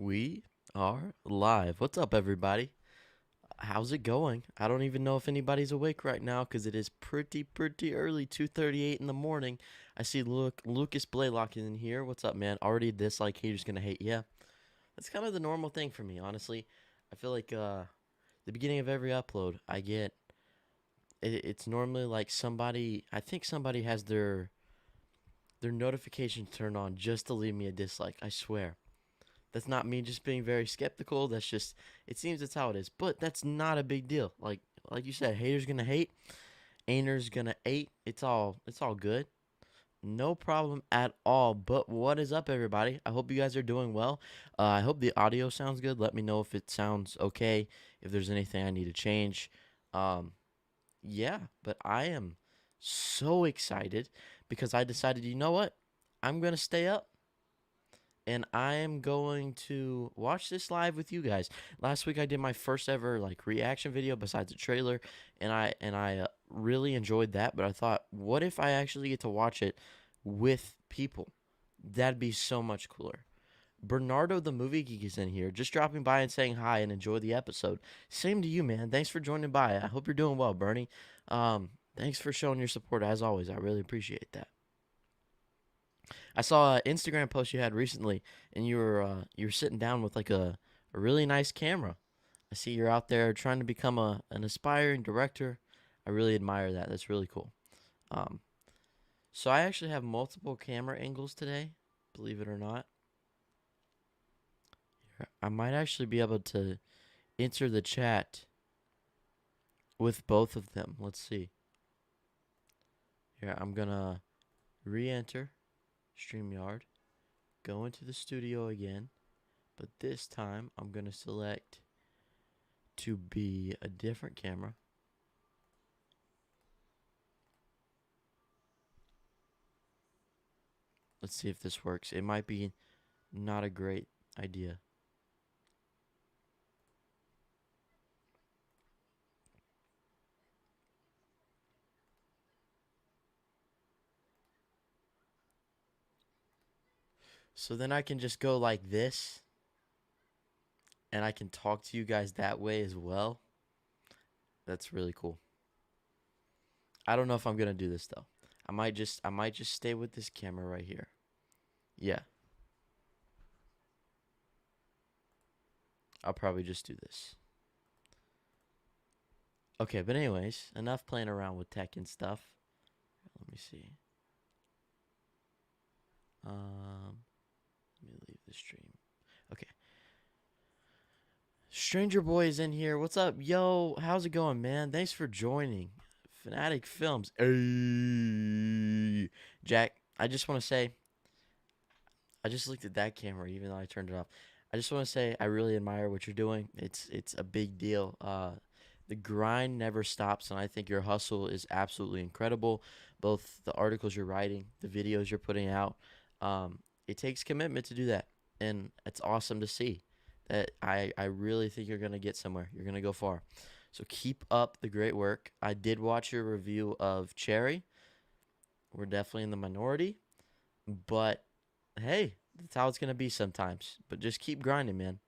We are live. What's up, everybody? How's it going? I don't even know if anybody's awake right now because it is pretty early, 2:38 in the morning. I see Lucas Blaylock in here. What's up, man? Already dislike, haters gonna hate. Yeah, that's kind of the normal thing for me, honestly. I feel like the beginning of every upload, I get it's normally like somebody. I think somebody has their notification turned on just to leave me a dislike. I swear. That's not me just being very skeptical. That's just it seems that's how it is. But that's not a big deal. Like you said, haters gonna hate, ainers gonna hate. It's all good. No problem at all. But what is up, everybody? I hope you guys are doing well. I hope the audio sounds good. Let me know if it sounds okay. If there's anything I need to change. Um, yeah. But I am so excited because I decided. You know what? I'm gonna stay up and I am going to watch this live with you guys. Last week I did my first ever like reaction video besides the trailer, and I really enjoyed that. But I thought, what if I actually get to watch it with people? That'd be so much cooler. Bernardo the Movie Geek is in here, just dropping by and saying hi and enjoy the episode. Same to you, man. Thanks for joining by. I hope you're doing well, Bernie. Thanks for showing your support as always. I really appreciate that. I saw an Instagram post you had recently, and you were sitting down with like a really nice camera. I see you're out there trying to become an aspiring director. I really admire that. That's really cool. Um, so I actually have multiple camera angles today, believe it or not. I might actually be able to enter the chat with both of them. Let's see. Here, I'm gonna re-enter StreamYard, go into the studio again, but this time I'm gonna select to be a different camera. Let's see if this works. It might be not a great idea. So then I can just go like this and I can talk to you guys that way as well. That's really cool. I don't know if I'm going to do this though. I might just stay with this camera right here. Yeah. I'll probably just do this. Okay, but anyways, enough playing around with tech and stuff. Let me see. Let me leave the stream. Okay. Stranger Boy is in here. What's up? Yo, how's it going, man? Thanks for joining. Fanatic Films. Hey. Jack, I just want to say, I just looked at that camera even though I turned it off. I just want to say I really admire what you're doing. It's a big deal. The grind never stops, and I think your hustle is absolutely incredible. Both the articles you're writing, the videos you're putting out. It takes commitment to do that, and it's awesome to see that. I really think you're gonna get somewhere. You're gonna go far. So keep up the great work. I did watch your review of Cherry. We're definitely in the minority, but hey, that's how it's gonna be sometimes. But just keep grinding, man.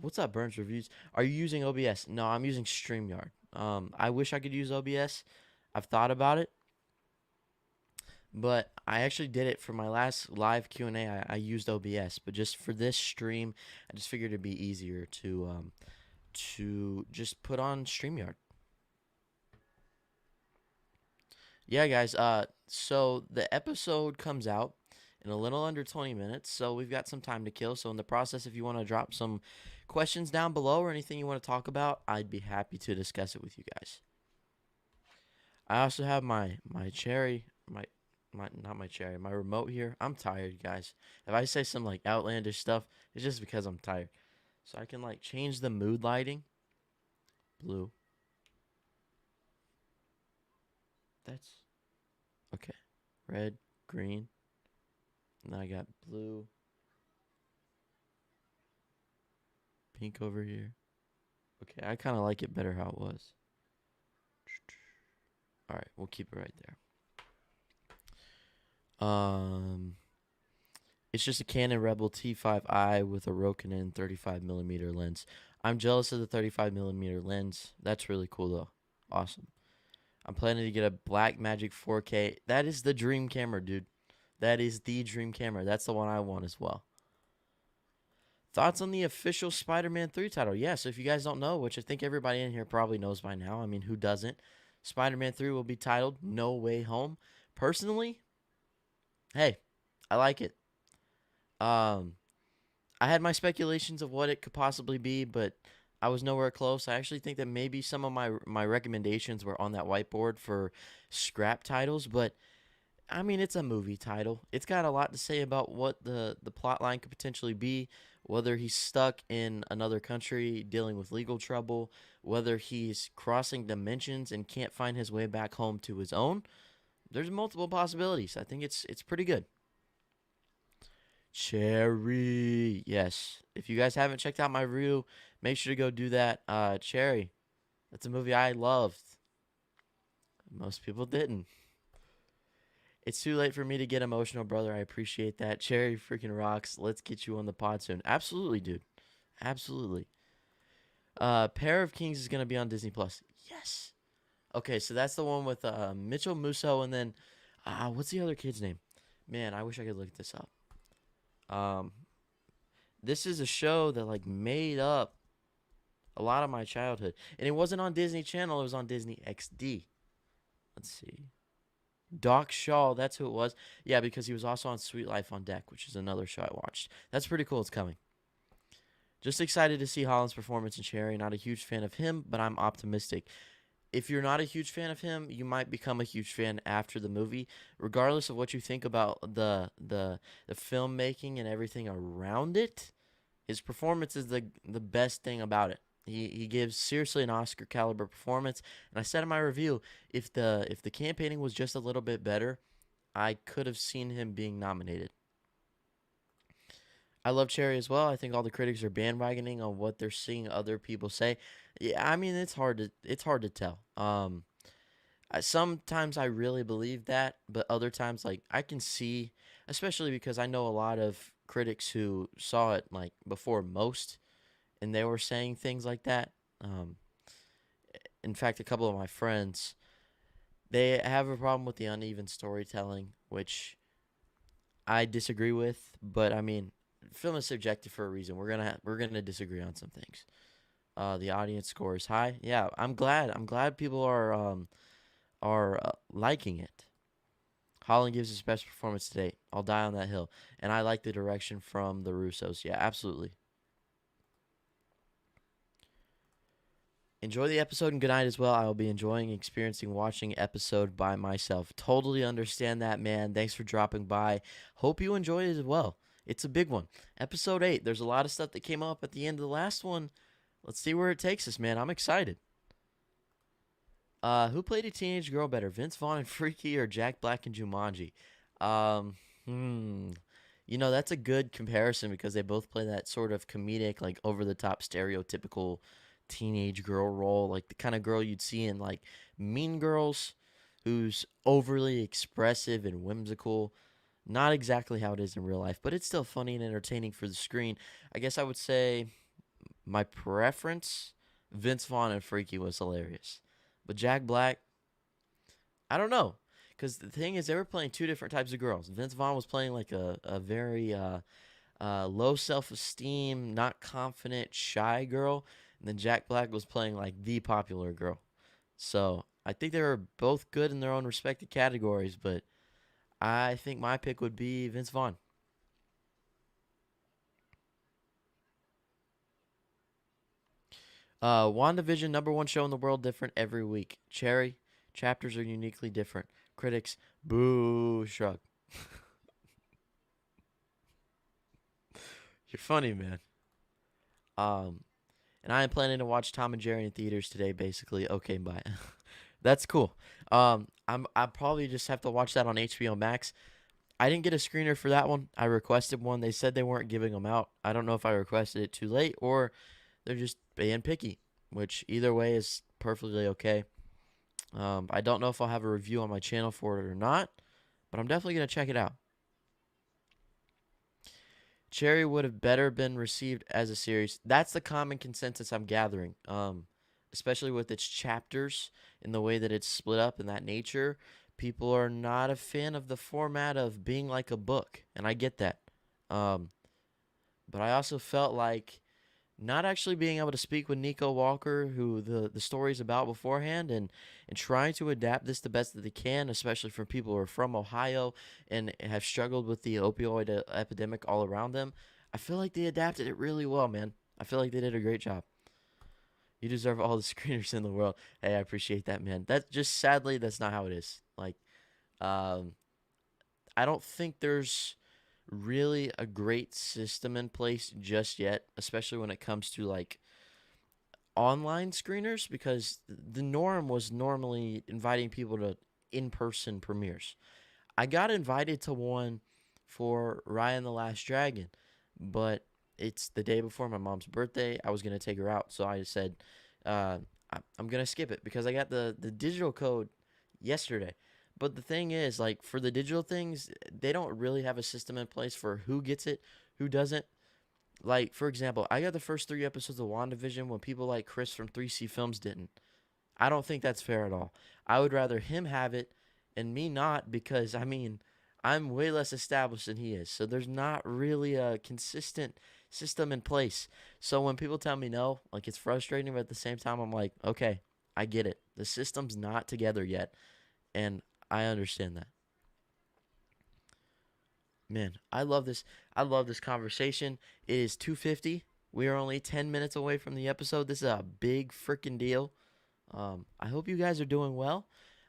What's up, Burns Reviews? Are you using OBS? No, I'm using StreamYard. I wish I could use OBS. I've thought about it, but I actually did it for my last live Q&A. I used OBS, but just for this stream, I just figured it'd be easier to just put on StreamYard. Yeah, guys. So the episode comes out in a little under 20 minutes, so we've got some time to kill. So in the process, if you want to drop some questions down below or anything you want to talk about, I'd be happy to discuss it with you guys. I also have my cherry, my not my cherry, my remote here. I'm tired, guys. If I say some like outlandish stuff, it's just because I'm tired. So I can like change the mood lighting. Blue. That's okay. Red, green. And then I got blue, pink over here. Okay, I kind of like it better how it was. All right, we'll keep it right there. Um, It's just a Canon Rebel T5i with a Rokinon 35 millimeter lens. I'm jealous of the 35 millimeter lens. That's really cool though. Awesome. I'm planning to get a Blackmagic 4K. That is the dream camera, dude. That is the dream camera. That's the one I want as well. Thoughts on the official Spider-Man 3 title? Yeah, so if you guys don't know, which I think everybody in here probably knows by now, I mean, who doesn't? Spider-Man 3 will be titled No Way Home. Personally, hey, I like it. Um, I had my speculations of what it could possibly be, but I was nowhere close. I actually think that maybe some of my recommendations were on that whiteboard for scrap titles, but I mean, it's a movie title. It's got a lot to say about what the plot line could potentially be, whether he's stuck in another country dealing with legal trouble, whether he's crossing dimensions and can't find his way back home to his own. There's multiple possibilities. I think it's pretty good. Cherry. Yes. If you guys haven't checked out my review, make sure to go do that. Cherry. That's a movie I loved. Most people didn't. It's too late for me to get emotional, brother. I appreciate that. Cherry freaking rocks. Let's get you on the pod soon. Absolutely, dude. Absolutely. Pair of Kings is gonna be on Disney Plus. Yes. Okay, so that's the one with Mitchell Musso and then what's the other kid's name? Man, I wish I could look this up. Um, this is a show that like made up a lot of my childhood, and it wasn't on Disney Channel. It was on Disney XD. Let's see. Doc Shaw, that's who it was. Yeah, because he was also on Sweet Life on Deck, which is another show I watched. That's pretty cool. It's coming. Just excited to see Holland's performance in Cherry. Not a huge fan of him, but I'm optimistic. If you're not a huge fan of him, you might become a huge fan after the movie, regardless of what you think about the filmmaking and everything around it. His performance is the best thing about it. He gives seriously an Oscar caliber performance, and I said in my review, if the campaigning was just a little bit better, I could have seen him being nominated. I love Cherry as well. I think all the critics are bandwagoning on what they're seeing other people say. Yeah, I mean it's hard to tell. Sometimes I really believe that, but other times like I can see, especially because I know a lot of critics who saw it like before most, and they were saying things like that. Um, in fact, a couple of my friends they have a problem with the uneven storytelling, which I disagree with. But I mean, film is subjective for a reason. We're gonna disagree on some things. The audience score is high. Yeah, I'm glad. I'm glad people are liking it. Holland gives his best performance today. I'll die on that hill. And I like the direction from the Russos. Yeah, absolutely. Enjoy the episode and good night as well. I will be enjoying experiencing watching episode by myself. Totally understand that, man. Thanks for dropping by. Hope you enjoyed it as well. It's a big one. Episode 8. There's a lot of stuff that came up at the end of the last one. Let's see where it takes us, man. I'm excited. Who played a teenage girl better, Vince Vaughn and Freaky or Jack Black and Jumanji? Um, hmm. That's a good comparison because they both play that sort of comedic, like over the top, stereotypical teenage girl role, like the kind of girl you'd see in like Mean Girls, who's overly expressive and whimsical. Not exactly how it is in real life, but it's still funny and entertaining for the screen. I guess I would say my preference, Vince Vaughn and Freaky was hilarious. But Jack Black, I don't know. Because the thing is, they were playing two different types of girls. Vince Vaughn was playing like a very low self esteem, not confident, shy girl. And then Jack Black was playing like the popular girl. So I think they were both good in their own respective categories. But I think my pick would be Vince Vaughn. WandaVision, number one show in the world, different every week. Cherry, chapters are uniquely different. Critics, boo, shrug. You're funny, man. Um, and I am planning to watch Tom and Jerry in theaters today. Basically, okay, bye. That's cool. I probably just have to watch that on HBO Max. I didn't get a screener for that one. I requested one. They said they weren't giving them out. I don't know if I requested it too late or they're just being picky, which either way is perfectly okay. I don't know if I'll have a review on my channel for it or not, but I'm definitely going to check it out. Cherry would have better been received as a series. That's the common consensus I'm gathering. Especially with its chapters and the way that it's split up in that nature. People are not a fan of the format of being like a book, and I get that. Um, but I also felt like not actually being able to speak with Nico Walker, who the story's about beforehand, and trying to adapt this the best that they can, especially for people who are from Ohio and have struggled with the opioid epidemic all around them. I feel like they adapted it really well, man. I feel like they did a great job. You deserve all the screeners in the world. Hey, I appreciate that, man. That just sadly, that's not how it is. Like, um, I don't think there's really a great system in place just yet, especially when it comes to like online screeners, because the norm was normally inviting people to in-person premieres. I got invited to one for Raya and the Last Dragon, but it's the day before my mom's birthday. I was gonna take her out, so I said, uh, I'm gonna skip it because I got the digital code yesterday. But the thing is, like for the digital things, they don't really have a system in place for who gets it, who doesn't. Like for example, I got the first 3 episodes of WandaVision when people like Chris from 3C Films didn't. I don't think that's fair at all. I would rather him have it and me not because I mean, I'm way less established than he is. So there's not really a consistent system in place. So when people tell me no, like it's frustrating, but at the same time I'm like, okay, I get it. The system's not together yet, and I understand that. Man, I love this. I love this conversation. It is 2:50. We are only 10 minutes away from the episode. This is a big freaking deal. I hope you guys are doing well.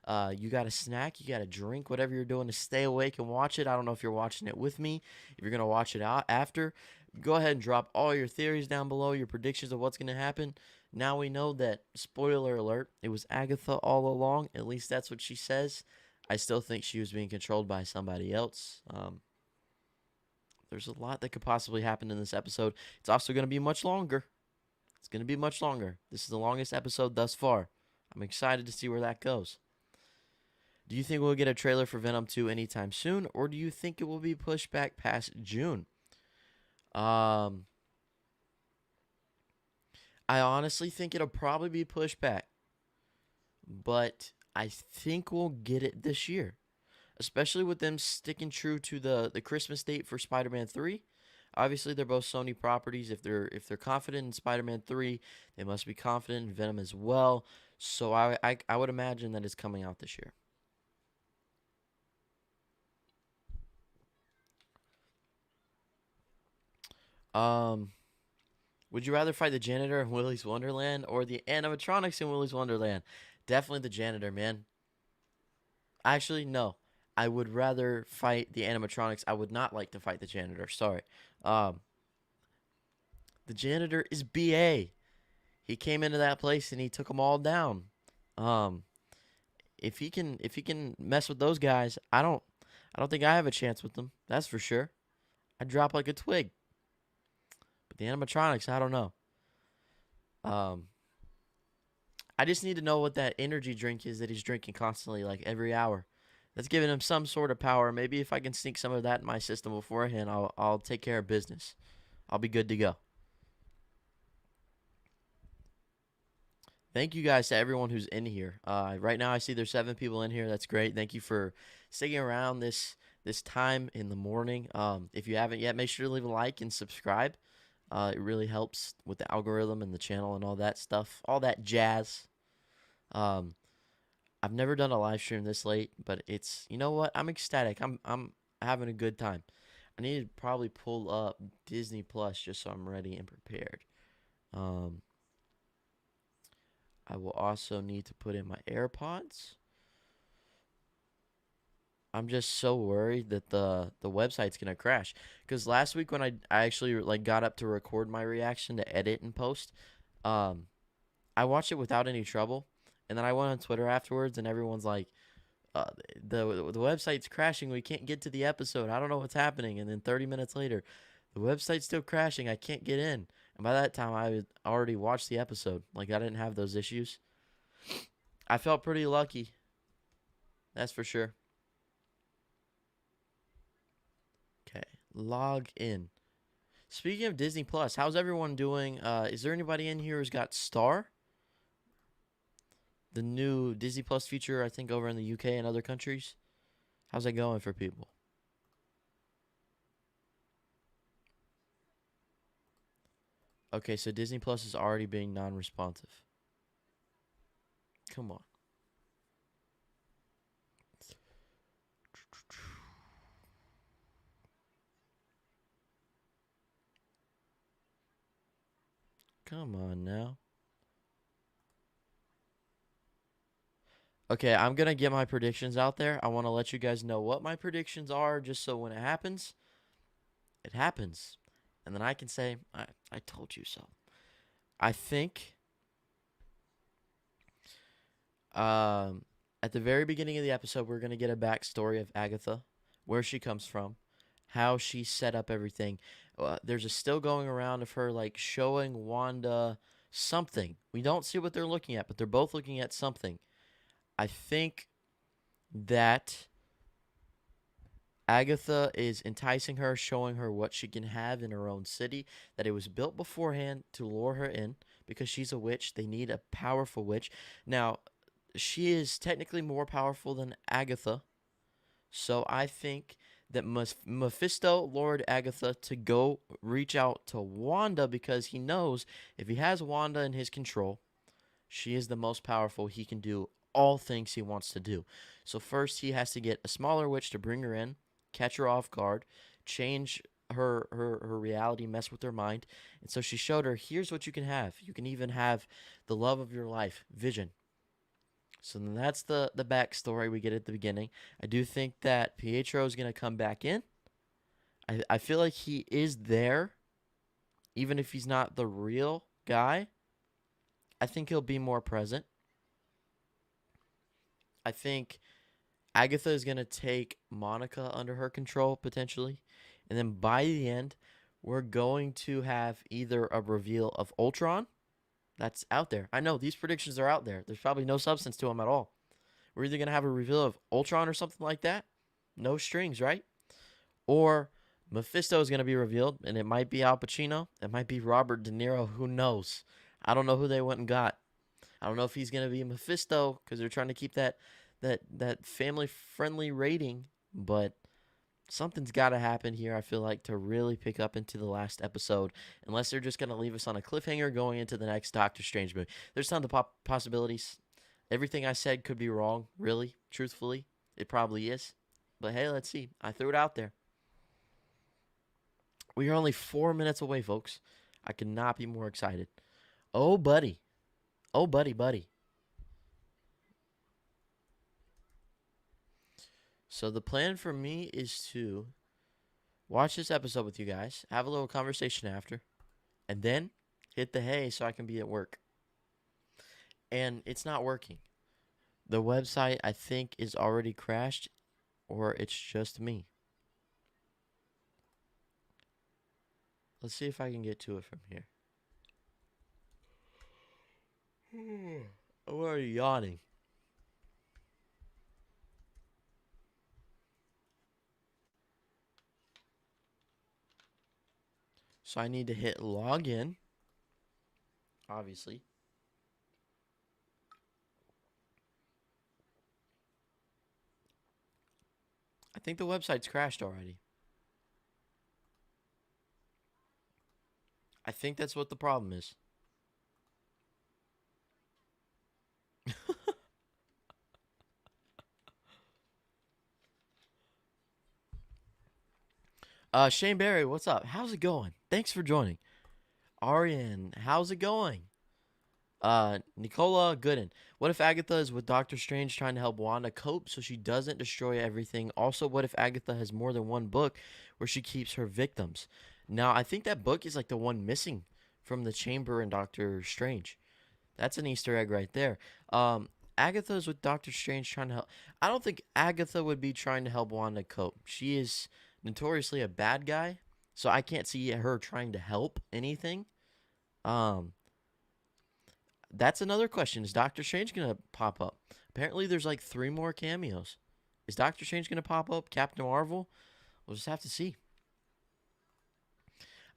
You got a snack, you got a drink, whatever you're doing to stay awake and watch it. I don't know if you're watching it with me, if you're going to watch it out after. Go ahead and drop all your theories down below, your predictions of what's going to happen. Now we know that, spoiler alert, it was Agatha all along. At least that's what she says. I still think she was being controlled by somebody else. There's a lot that could possibly happen in this episode. It's also going to be much longer. It's going to be much longer. This is the longest episode thus far. I'm excited to see where that goes. Do you think we'll get a trailer for Venom 2 anytime soon, or do you think it will be pushed back past June? Um, I honestly think it'll probably be pushed back, but I think we'll get it this year, especially with them sticking true to the Christmas date for Spider-Man 3. Obviously, they're both Sony properties. If they're confident in Spider-Man 3, they must be confident in Venom as well. So I would imagine that it's coming out this year. Um, would you rather fight the janitor in Willy's Wonderland or the animatronics in Willy's Wonderland? Definitely the janitor, man. Actually, no. I would rather fight the animatronics. I would not like to fight the janitor. Sorry. Um, the janitor is BA. He came into that place and he took them all down. Um, if he can mess with those guys, I don't think I have a chance with them. That's for sure. I drop like a twig. But the animatronics, I don't know. Um, I just need to know what that energy drink is that he's drinking constantly, like every hour. That's giving him some sort of power. Maybe if I can sneak some of that in my system beforehand, I'll take care of business. I'll be good to go. Thank you guys to everyone who's in here. Right now I see there's 7 people in here. That's great. Thank you for sticking around this time in the morning. If you haven't yet, make sure to leave a like and subscribe. It really helps with the algorithm and the channel and all that stuff, all that jazz. Um, I've never done a live stream this late, but it's you know what? I'm ecstatic. I'm having a good time. I need to probably pull up Disney Plus just so I'm ready and prepared. Um, I will also need to put in my AirPods. I'm just so worried that the website's gonna crash. Cause last week when I actually like got up to record my reaction to edit and post, um, I watched it without any trouble, and then I went on Twitter afterwards, and everyone's like, uh, the website's crashing. We can't get to the episode. I don't know what's happening. And then 30 minutes later, the website's still crashing. I can't get in. And by that time, I had already watched the episode. Like I didn't have those issues. I felt pretty lucky. That's for sure. Okay, log in. Speaking of Disney Plus, how's everyone doing? Is there anybody in here who's got Star? The new Disney Plus feature, I think, over in the UK and other countries. How's that going for people? Okay, so Disney Plus is already being non-responsive. Come on. Come on now. Okay, I'm going to get my predictions out there. I want to let you guys know what my predictions are just so when it happens, it happens. And then I can say, I told you so. I think at the very beginning of the episode, we're going to get a backstory of Agatha, where she comes from, how she set up everything. There's a still going around of her like showing Wanda something. We don't see what they're looking at, but they're both looking at something. I think that Agatha is enticing her, showing her what she can have in her own city, that it was built beforehand to lure her in because she's a witch. They need a powerful witch. Now, she is technically more powerful than Agatha, so I think that Mephisto lured Agatha to go reach out to Wanda because he knows if he has Wanda in his control, she is the most powerful. He can do all things he wants to do. So first he has to get a smaller witch to bring her in, catch her off guard, change her reality, mess with her mind. And so she showed her, here's what you can have. You can even have the love of your life, Vision. So then that's the backstory we get at the beginning. I do think that Pietro is going to come back in. I feel like he is there, even if he's not the real guy. I think he'll be more present. I think Agatha is going to take Monica under her control, potentially. And then by the end, we're going to have either a reveal of Ultron. That's out there. I know these predictions are out there. There's probably no substance to them at all. We're either going to have a reveal of Ultron or something like that. No strings, right? Or Mephisto is going to be revealed, and it might be Al Pacino. It might be Robert De Niro. Who knows? I don't know who they went and got. I don't know if he's going to be Mephisto because they're trying to keep that family-friendly rating, but something's got to happen here, I feel like, to really pick up into the last episode, unless they're just going to leave us on a cliffhanger going into the next Doctor Strange movie. There's tons of possibilities. Everything I said could be wrong, really, truthfully. It probably is. But hey, let's see. I threw it out there. We are only 4 minutes away, folks. I could not be more excited. Oh, buddy. Oh, buddy. So the plan for me is to watch this episode with you guys, have a little conversation after, and then hit the hay so I can be at work. And it's not working. The website, I think, is already crashed, or it's just me. Let's see if I can get to it from here. I'm already yawning. So I need to hit login, obviously. I think the website's crashed already. I think that's what the problem is. Shane Barry, what's up? How's it going? Thanks for joining. Arian, how's it going? Nicola Gooden. What if Agatha is with Doctor Strange trying to help Wanda cope so she doesn't destroy everything? Also, what if Agatha has more than one book where she keeps her victims? Now, I think that book is like the one missing from the chamber in Doctor Strange. That's an Easter egg right there. Agatha's with Doctor Strange trying to help. I don't think Agatha would be trying to help Wanda cope. She is notoriously a bad guy, so I can't see her trying to help anything. That's another question. Is Doctor Strange going to pop up? Apparently, there's like 3 more cameos. Is Doctor Strange going to pop up? Captain Marvel? We'll just have to see.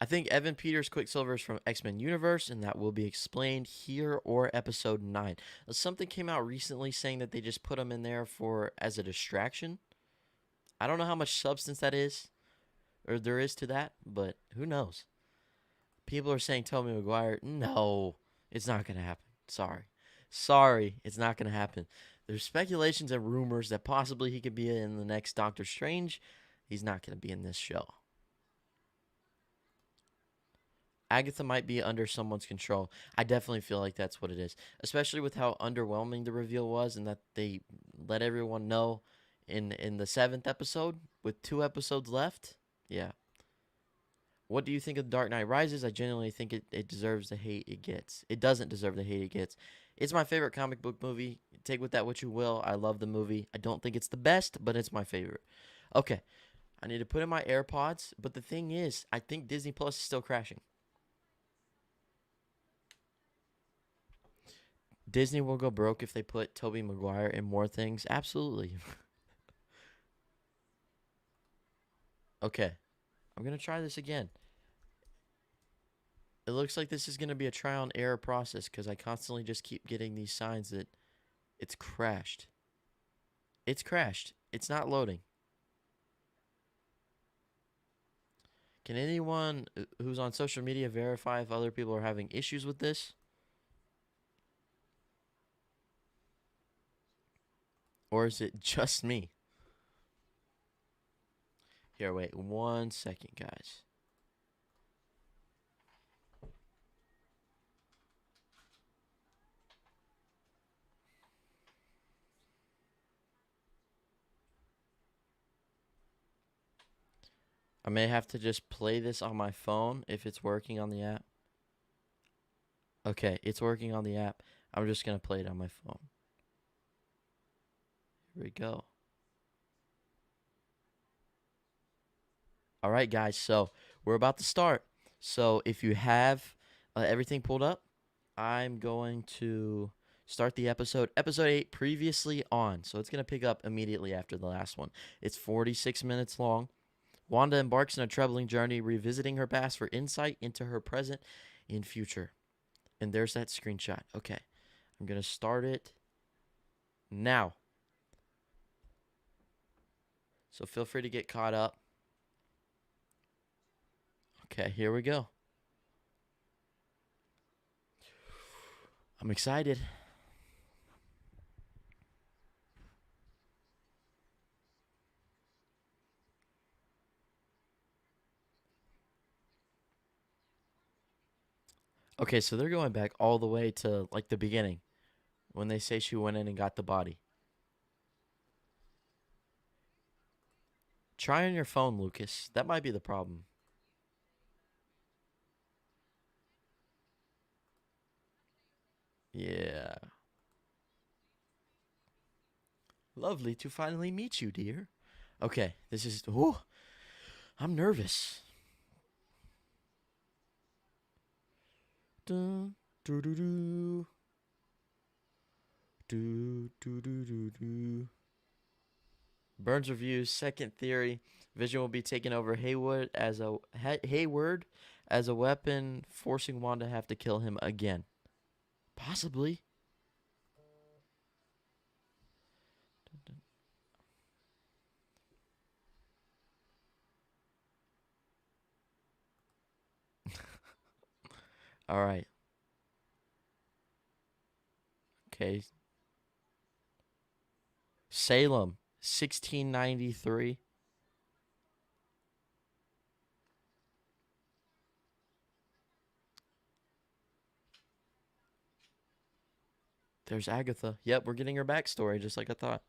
I think Evan Peters Quicksilver is from X-Men Universe, and that will be explained here or episode 9. Something came out recently saying that they just put him in there for as a distraction. I don't know how much substance that is, or there is to that, but who knows? People are saying Tobey Maguire. No, it's not going to happen. Sorry. Sorry, it's not going to happen. There's speculations and rumors that possibly he could be in the next Doctor Strange. He's not going to be in this show. Agatha might be under someone's control. I definitely feel like that's what it is, especially with how underwhelming the reveal was, and that they let everyone know in the 7th episode with 2 episodes left. Yeah. What do you think of Dark Knight Rises? I genuinely think it deserves the hate it gets. It doesn't deserve the hate it gets. It's my favorite comic book movie. Take with that what you will. I love the movie. I don't think it's the best, but it's my favorite. Okay. I need to put in my AirPods, but the thing is, I think Disney Plus is still crashing. Disney will go broke if they put Tobey Maguire in more things. Absolutely. Okay. I'm going to try this again. It looks like this is going to be a trial and error process because I constantly just keep getting these signs that it's crashed. It's crashed. It's not loading. Can anyone who's on social media verify if other people are having issues with this? Or is it just me? Here, wait 1 second, guys. I may have to just play this on my phone if it's working on the app. Okay, it's working on the app. I'm just going to play it on my phone. Here we go. All right, guys. So we're about to start. So if you have everything pulled up, I'm going to start the episode. Episode 8, previously on. So it's going to pick up immediately after the last one. It's 46 minutes long. Wanda embarks on a troubling journey, revisiting her past for insight into her present and future. And there's that screenshot. Okay. I'm going to start it now. So feel free to get caught up. Okay, here we go. I'm excited. Okay, so they're going back all the way to like the beginning when they say she went in and got the body. Try on your phone, Lucas. That might be the problem. Yeah. Lovely to finally meet you, dear. Okay, this is. Oh, I'm nervous. Dun, doo, doo, doo. Do, do, do, do, do. Burns reviews second theory. Vision will be taking over Hayward as a weapon, forcing Wanda to have to kill him again. Possibly. All right. Okay. Salem, 1693. There's Agatha. Yep, we're getting her backstory just like I thought.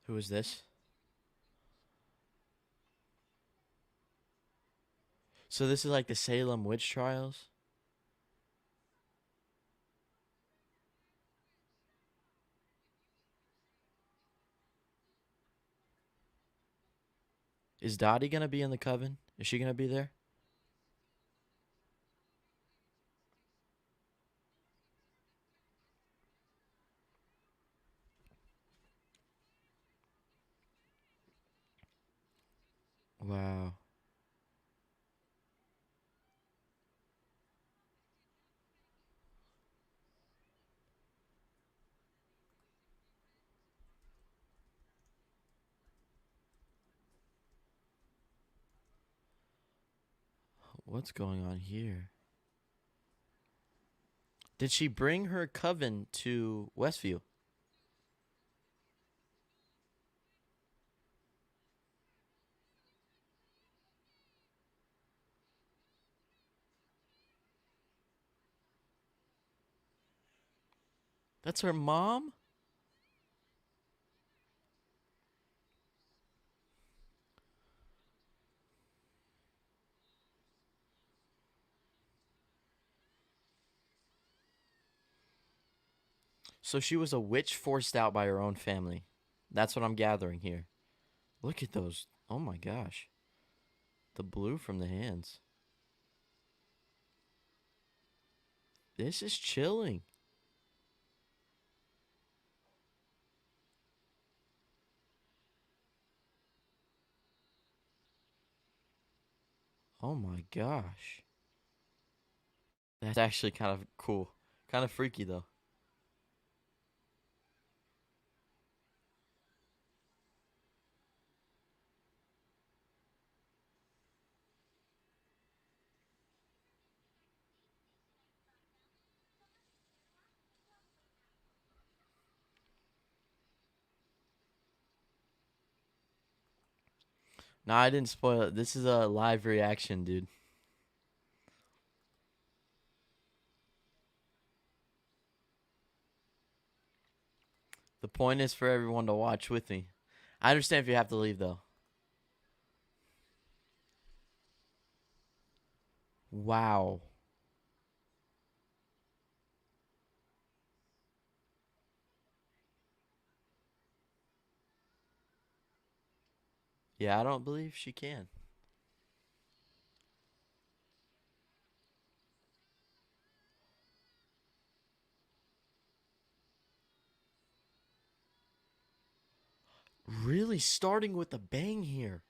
Who is this? So this is like the Salem witch trials? Is Dottie gonna be in the coven? Is she gonna be there? Wow. What's going on here? Did she bring her coven to Westview? That's her mom? So she was a witch forced out by her own family. That's what I'm gathering here. Look at those. Oh my gosh. The blue from the hands. This is chilling. Oh my gosh. That's actually kind of cool. Kind of freaky though. Nah, I didn't spoil it. This is a live reaction, dude. The point is for everyone to watch with me. I understand if you have to leave though. Wow. Yeah, I don't believe she can. Really starting with a bang here.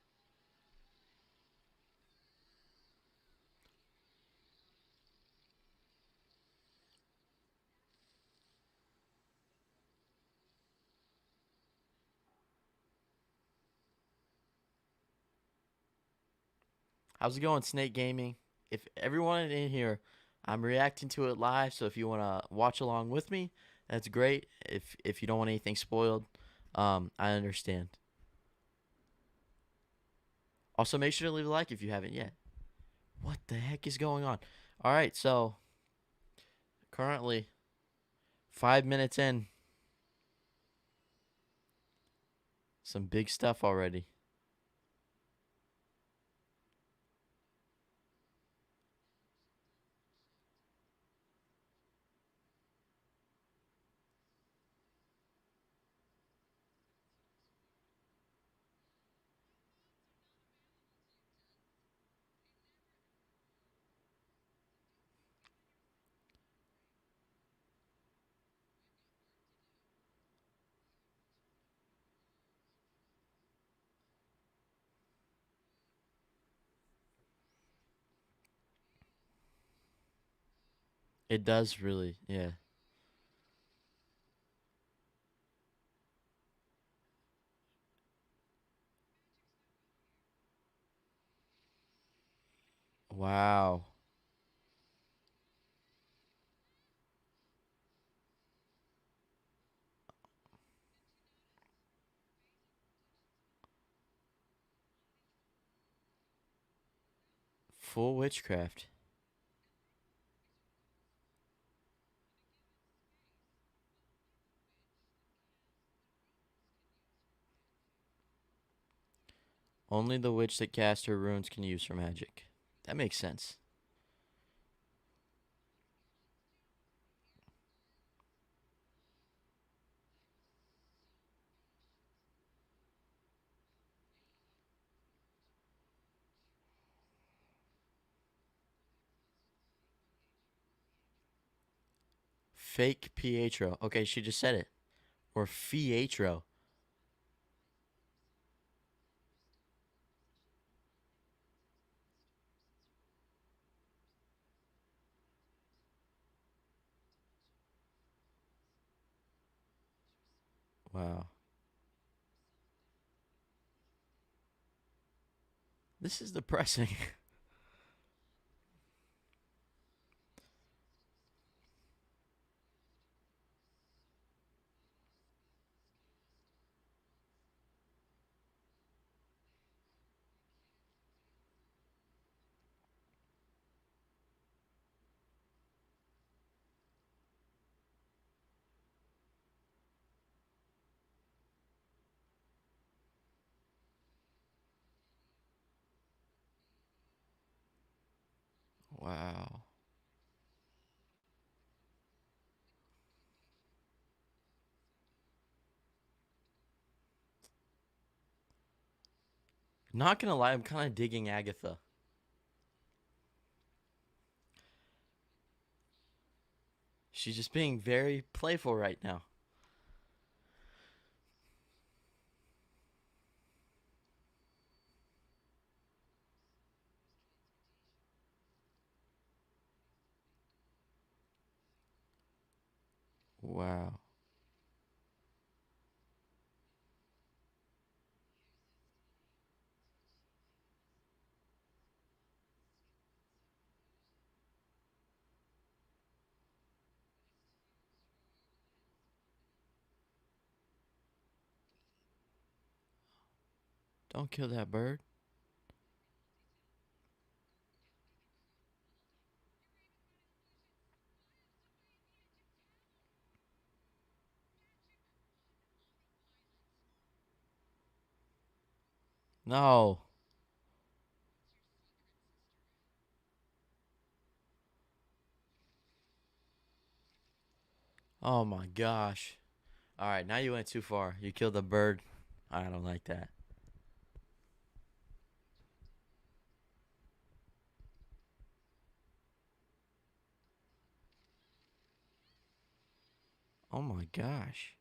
How's it going, Snake Gaming? If everyone in here, I'm reacting to it live, so if you want to watch along with me, that's great. If you don't want anything spoiled, I understand. Also, make sure to leave a like if you haven't yet. What the heck is going on? All right, so currently 5 minutes in, some big stuff already. It does really, yeah. Wow. Full witchcraft. Only the witch that casts her runes can use her magic. That makes sense. Fake Pietro. Okay, she just said it. Or Fietro. Wow. This is depressing. Wow. Not gonna lie, I'm kind of digging Agatha. She's just being very playful right now. Wow. Don't kill that bird. No. Oh my gosh. All right, now you went too far. You killed the bird. I don't like that. Oh my gosh.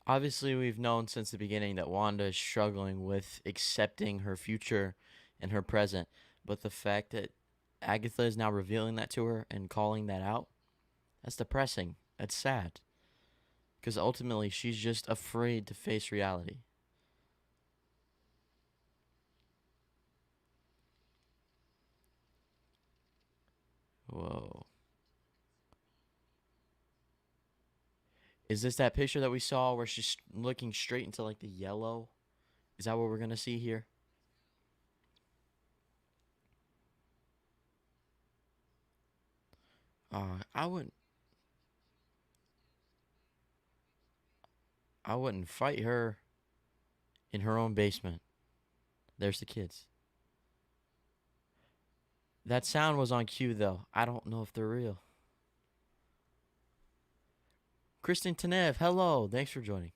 Obviously, we've known since the beginning that Wanda is struggling with accepting her future and her present. But the fact that Agatha is now revealing that to her and calling that out, that's depressing. That's sad. Because ultimately, she's just afraid to face reality. Whoa. Is this that picture that we saw where she's looking straight into like the yellow? Is that what we're gonna see here? I wouldn't fight her in her own basement. There's the kids. That sound was on cue though. I don't know if they're real. Kristen Tanev, hello. Thanks for joining.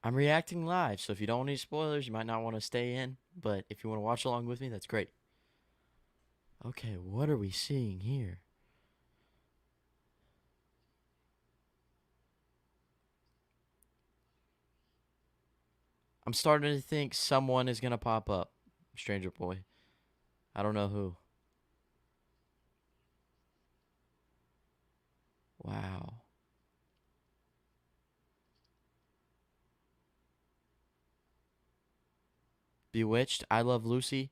I'm reacting live, so if you don't want any spoilers, you might not want to stay in. But if you want to watch along with me, that's great. Okay, what are we seeing here? I'm starting to think someone is gonna pop up. Stranger Boy. I don't know who. Wow. Bewitched. I Love Lucy.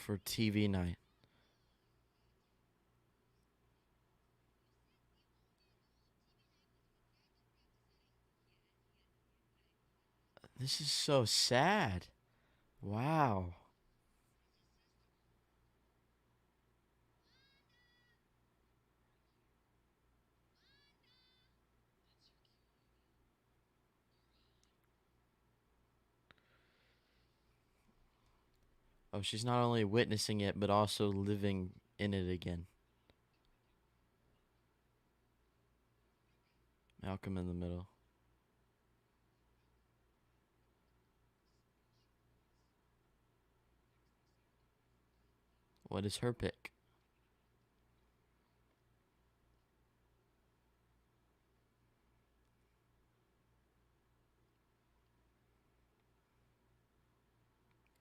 for TV night. This is so sad. Wow. Oh, she's not only witnessing it, but also living in it again. Malcolm in the middle. What is her pick?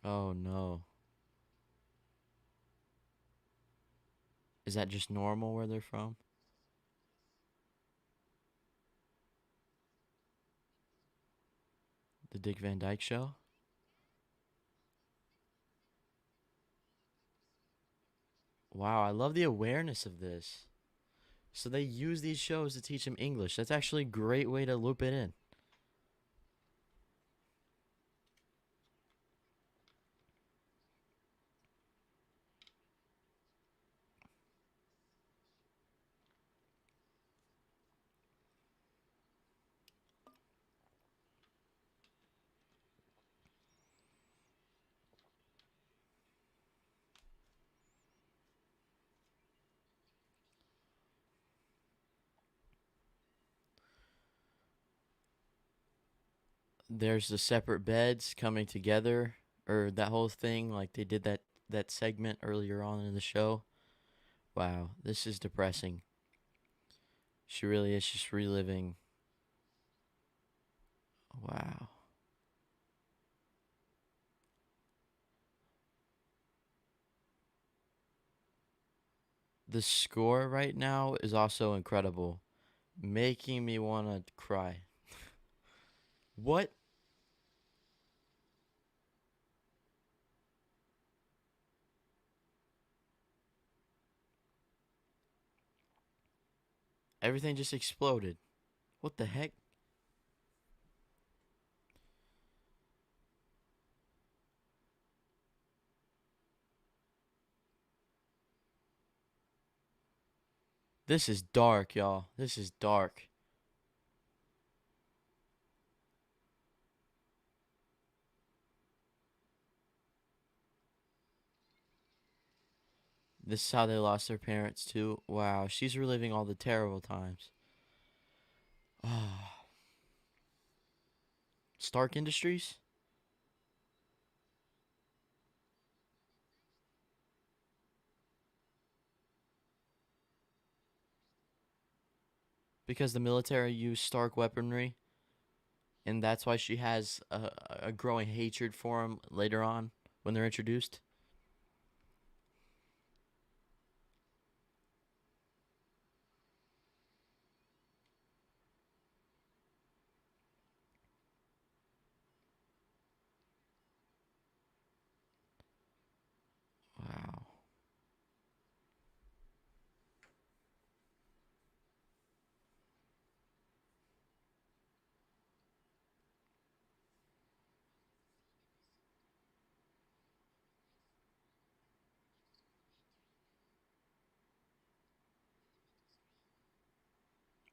Oh no. Is that just normal where they're from? The Dick Van Dyke Show? Wow, I love the awareness of this. So they use these shows to teach them English. That's actually a great way to loop it in. There's the separate beds coming together, or that whole thing, like they did that segment earlier on in the show. Wow, this is depressing. She really is just reliving. Wow. The score right now is also incredible, making me want to cry. What? Everything just exploded. What the heck? This is dark, y'all. This is dark. This is how they lost their parents, too. Wow, she's reliving all the terrible times. Ah, Stark Industries? Because the military used Stark weaponry, and that's why she has a growing hatred for him later on when they're introduced. Wow.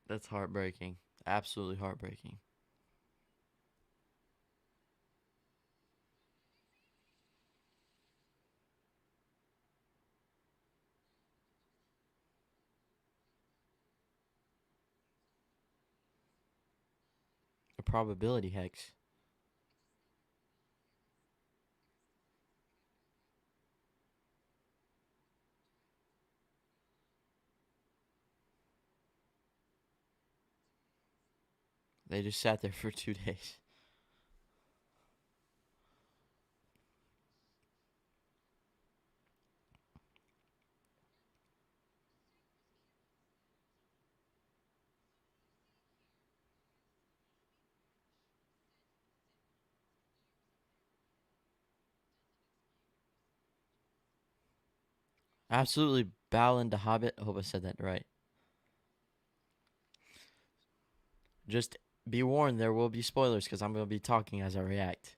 That's heartbreaking. Absolutely heartbreaking. A probability hex. They just sat there for 2 days. Absolutely, Balin the Hobbit. I hope I said that right. Just be warned, there will be spoilers because I'm going to be talking as I react.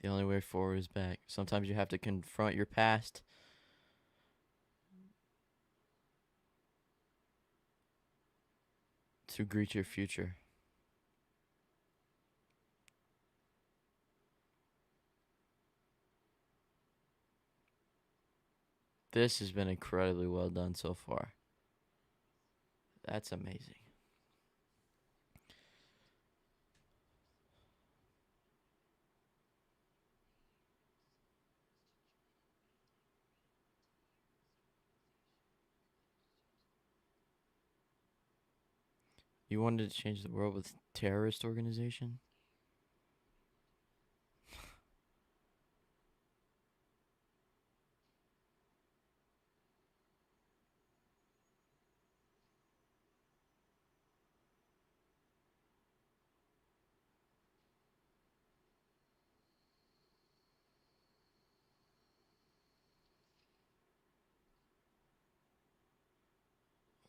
The only way forward is back. Sometimes you have to confront your past to greet your future. This has been incredibly well done so far. That's amazing. You wanted to change the world with terrorist organization?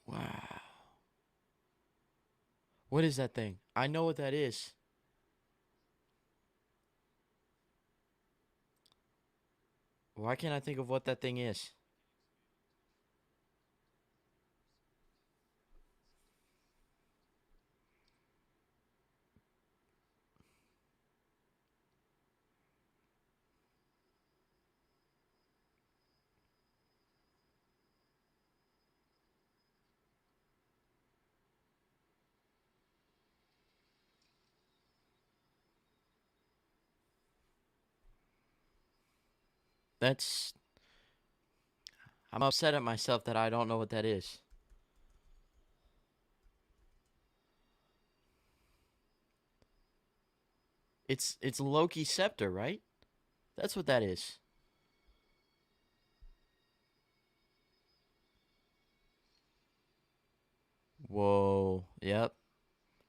Wow. What is that thing? I know what that is. Why can't I think of what that thing is? That's. I'm upset at myself that I don't know what that is. It's Loki's scepter, right? That's what that is. Whoa. Yep.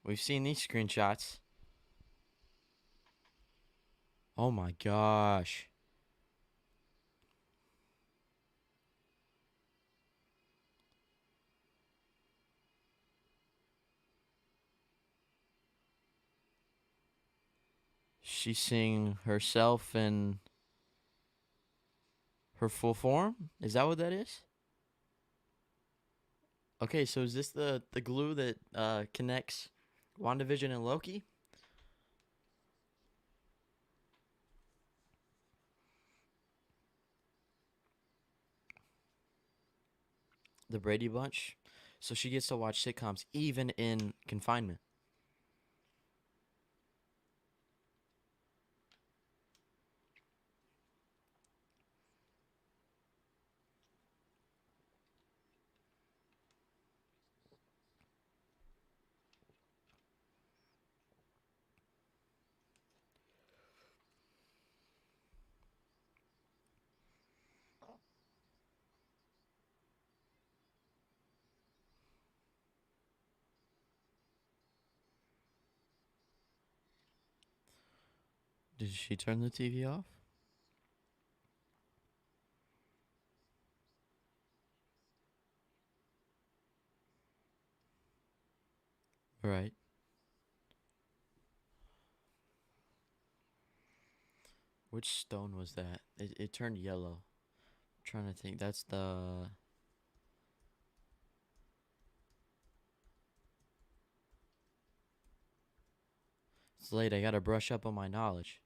We've seen these screenshots. Oh my gosh. She's seeing herself in her full form? Is that what that is? Okay, so is this the glue that connects Wandavision and Loki? The Brady Bunch? So she gets to watch sitcoms even in confinement. Did she turn the TV off? Right. Which stone was that? It turned yellow. I'm trying to think. That's the. It's late. I gotta brush up on my knowledge.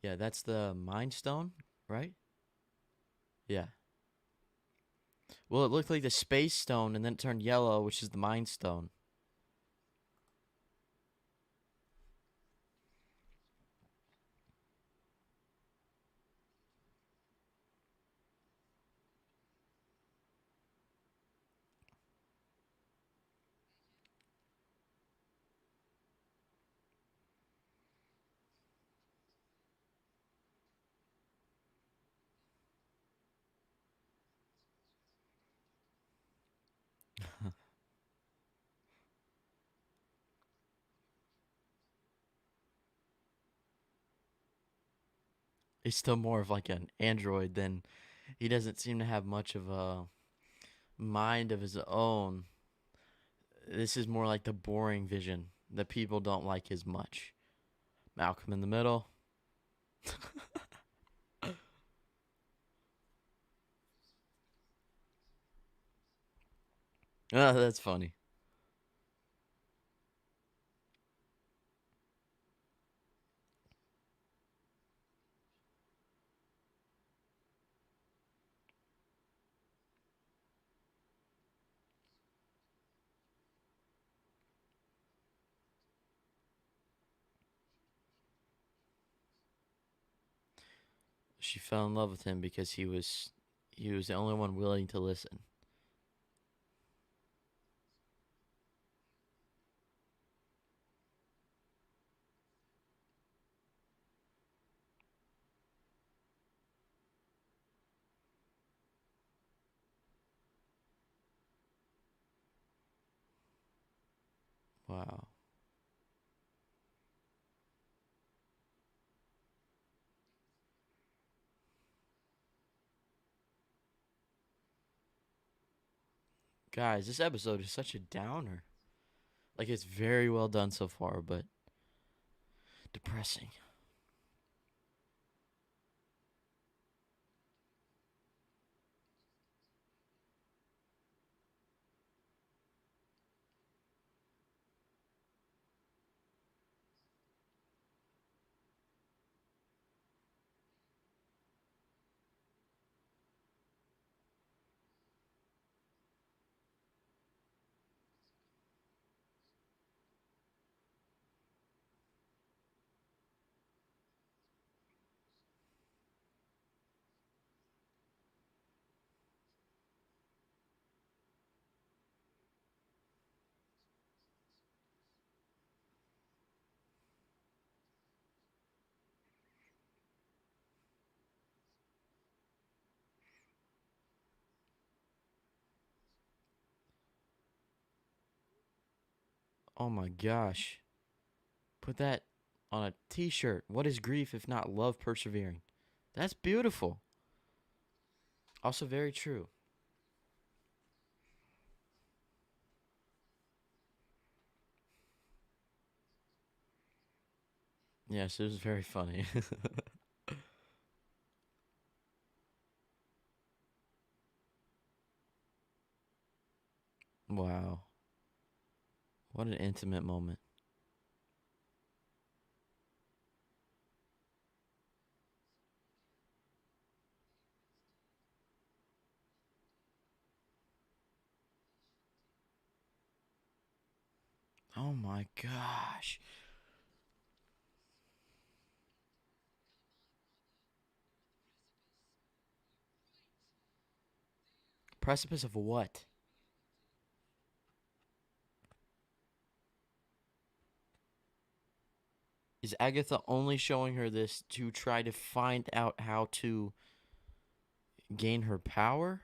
Yeah, that's the Mind Stone, right? Yeah. Well, it looked like the Space Stone and then it turned yellow, which is the Mind Stone. He's still more of like an android than he doesn't seem to have much of a mind of his own. This is more like the boring vision that people don't like as much. Malcolm in the Middle. Oh, that's funny. She fell in love with him because he was the only one willing to listen. Wow. Guys, this episode is such a downer. Like it's very well done so far, but depressing. Oh my gosh. Put that on a t-shirt. What is grief if not love persevering? That's beautiful. Also very true. Yes, it was very funny. Wow. What an intimate moment. Oh my gosh. Precipice of what? Is Agatha only showing her this to try to find out how to gain her power?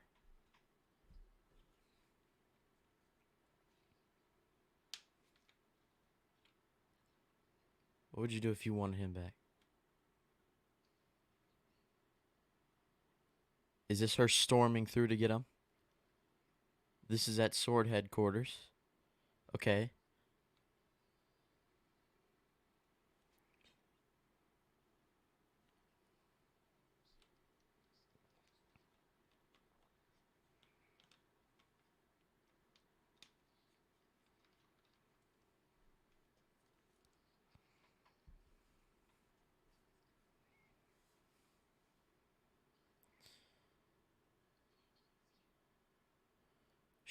What would you do if you wanted him back? Is this her storming through to get him? This is at Sword headquarters. Okay.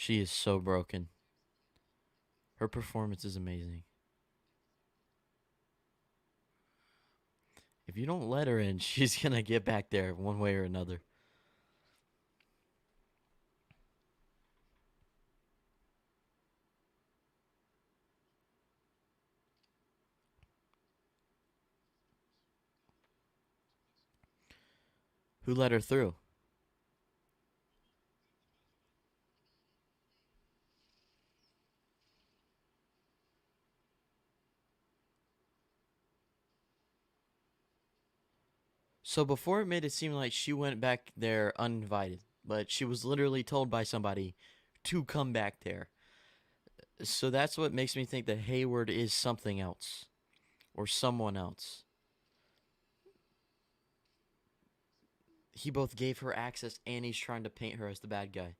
She is so broken. Her performance is amazing. If you don't let her in, she's gonna get back there one way or another. Who let her through? So before it made it seem like she went back there uninvited, but she was literally told by somebody to come back there. So that's what makes me think that Hayward is something else or someone else. He both gave her access and he's trying to paint her as the bad guy.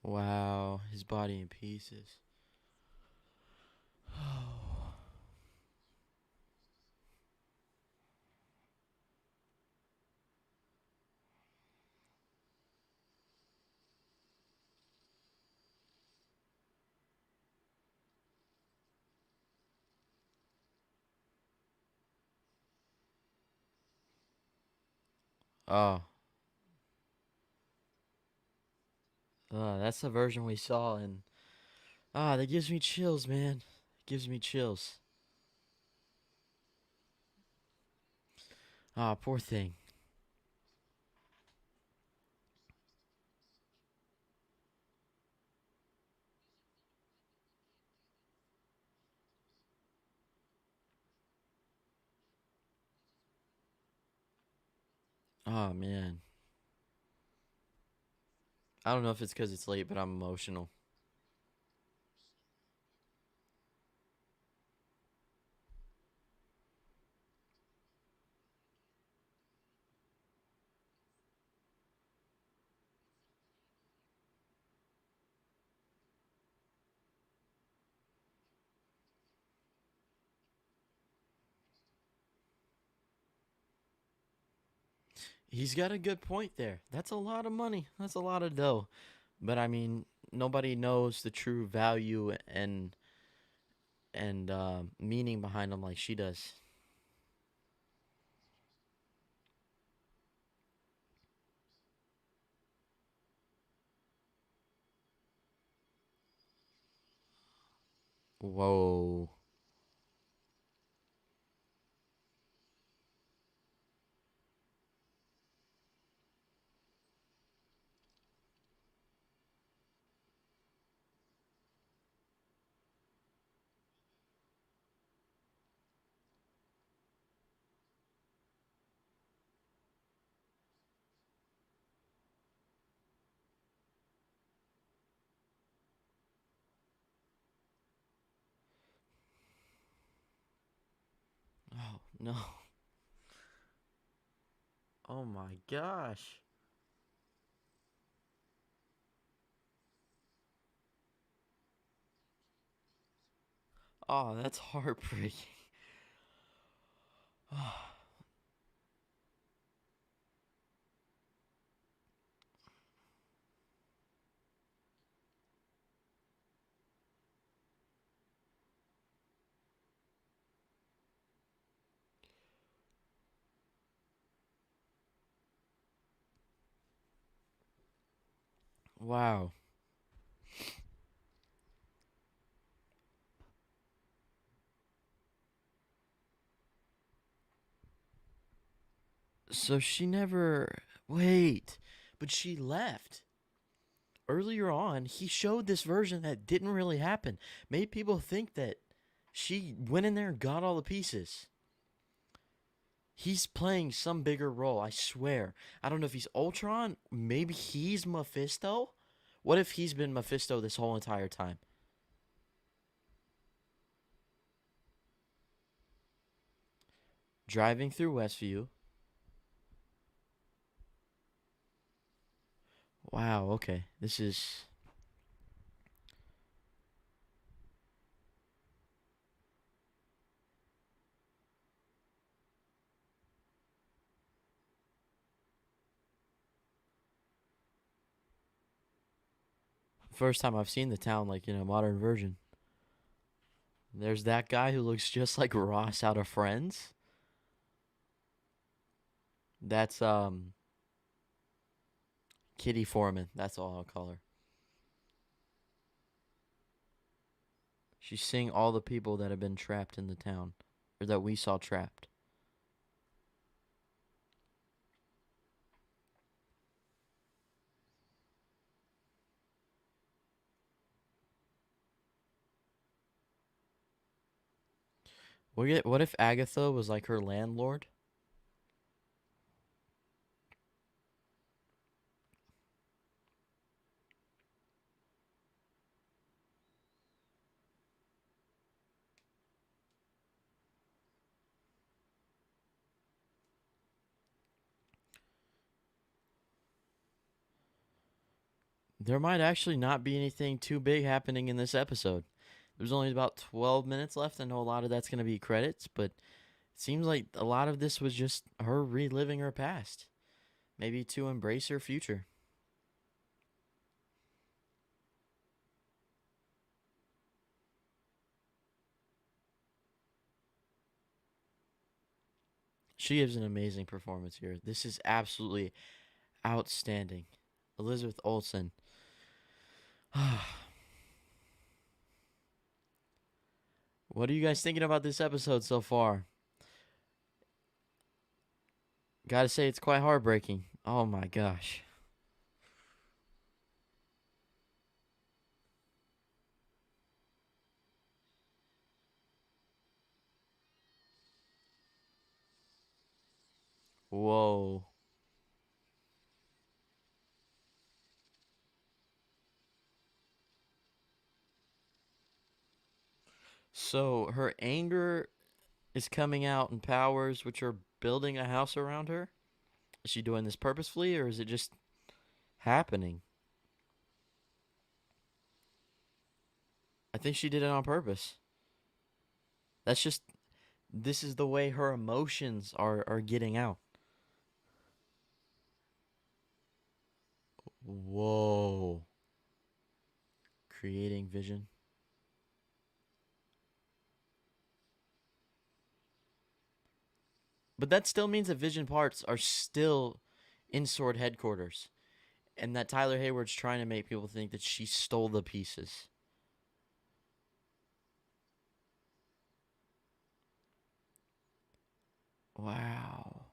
Wow, his body in pieces. Oh, that's the version we saw, and that gives me chills, man. Gives me chills. Poor thing. Oh man, I don't know if it's because it's late, but I'm emotional. He's got a good point there. That's a lot of money. That's a lot of dough. But I mean, nobody knows the true value and meaning behind them like she does. Whoa. Oh no. Oh my gosh. Oh, that's heartbreaking. Wow. So she never. Wait. But she left. Earlier on, he showed this version that didn't really happen. Made people think that she went in there and got all the pieces. He's playing some bigger role, I swear. I don't know if he's Ultron. Maybe he's Mephisto? What if he's been Mephisto this whole entire time? Driving through Westview. Wow, okay. This is the first time I've seen the town like in a modern version. There's that guy who looks just like Ross out of Friends. That's Kitty Foreman. That's all I'll call her. She's seeing all the people that have been trapped in the town, or that we saw trapped. What if Agatha was like her landlord? There might actually not be anything too big happening in this episode. There's only about 12 minutes left. I know a lot of that's going to be credits, but it seems like a lot of this was just her reliving her past. Maybe to embrace her future. She gives an amazing performance here. This is absolutely outstanding. Elizabeth Olsen. What are you guys thinking about this episode so far? Gotta say, it's quite heartbreaking. Oh my gosh. Whoa. So her anger is coming out in powers which are building a house around her? Is she doing this purposefully or is it just happening? I think she did it on purpose. That's just this is the way her emotions are getting out. Whoa. Creating vision. But that still means that Vision parts are still in Sword headquarters. And that Tyler Hayward's trying to make people think that she stole the pieces. Wow.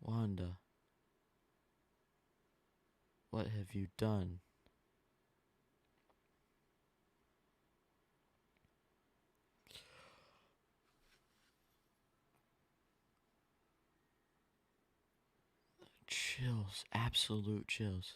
Wanda, what have you done? Chills. Absolute chills.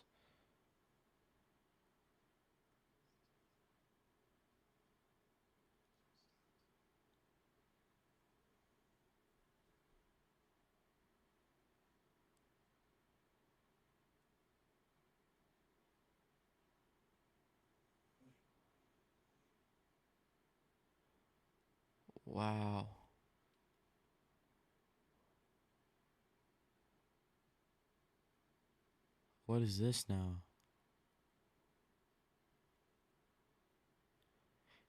Wow. What is this now?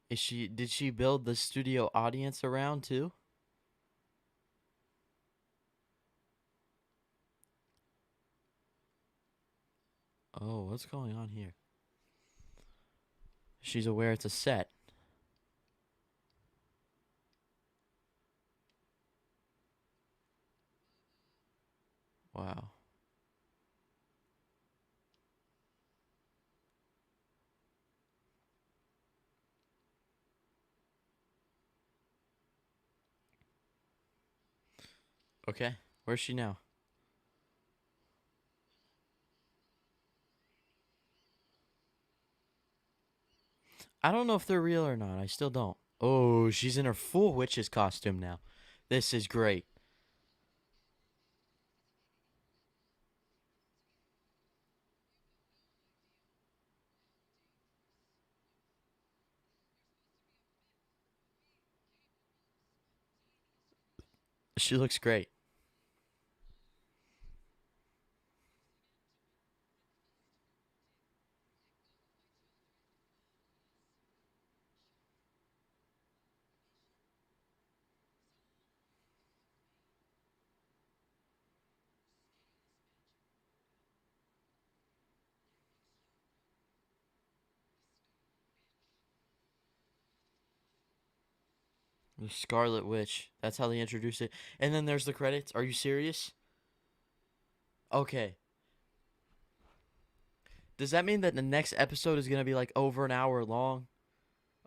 Did she build the studio audience around too? Oh, what's going on here? She's aware it's a set. Wow. Okay. Where's she now? I don't know if they're real or not. I still don't. Oh, she's in her full witch's costume now. This is great. She looks great. The Scarlet Witch. That's how they introduce it. And then there's the credits. Are you serious? Okay. Does that mean that the next episode is gonna be like over an hour long?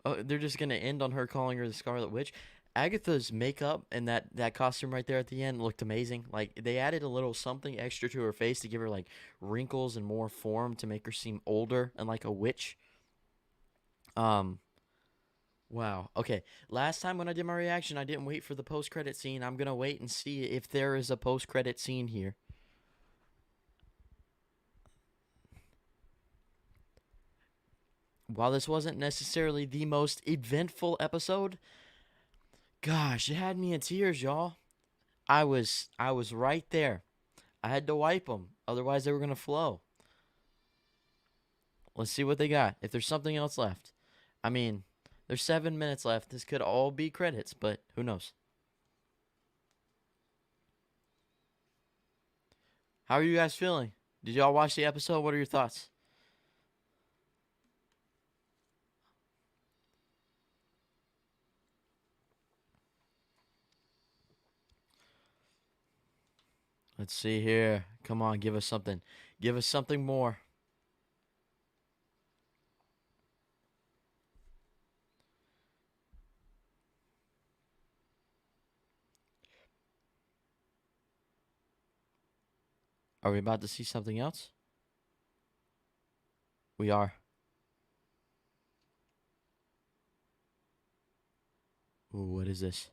Oh, they're just gonna end on her calling her the Scarlet Witch. Agatha's makeup and that costume right there at the end looked amazing. Like they added a little something extra to her face to give her like wrinkles and more form to make her seem older and like a witch. Um, wow. Okay. Last time when I did my reaction, I didn't wait for the post credit scene. I'm gonna wait and see if there is a post credit scene here. While this wasn't necessarily the most eventful episode, gosh, it had me in tears, y'all. I was right there. I had to wipe them, otherwise they were gonna flow. Let's see what they got. If there's something else left, I mean, there's 7 minutes left. This could all be credits, but who knows? How are you guys feeling? Did y'all watch the episode? What are your thoughts? Let's see here. Come on, give us something. Give us something more. Are we about to see something else? We are. Ooh, what is this?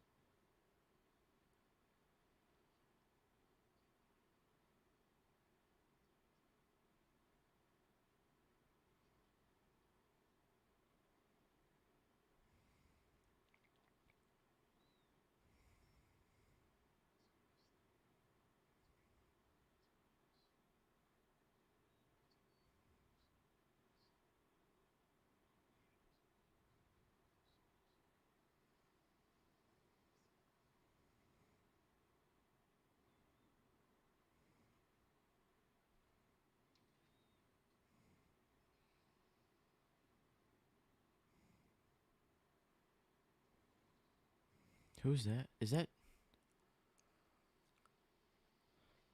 Who's that? Is that?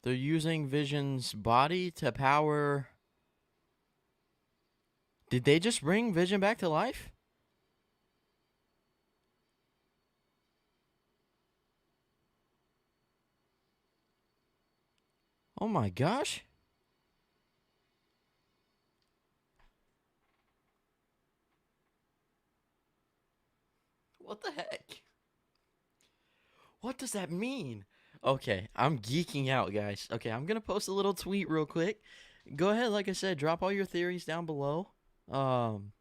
They're using Vision's body to power. Did they just bring Vision back to life? Oh my gosh. What the heck? What does that mean? Okay, I'm geeking out, guys. Okay, I'm gonna post a little tweet real quick. Go ahead, like I said, drop all your theories down below. Um,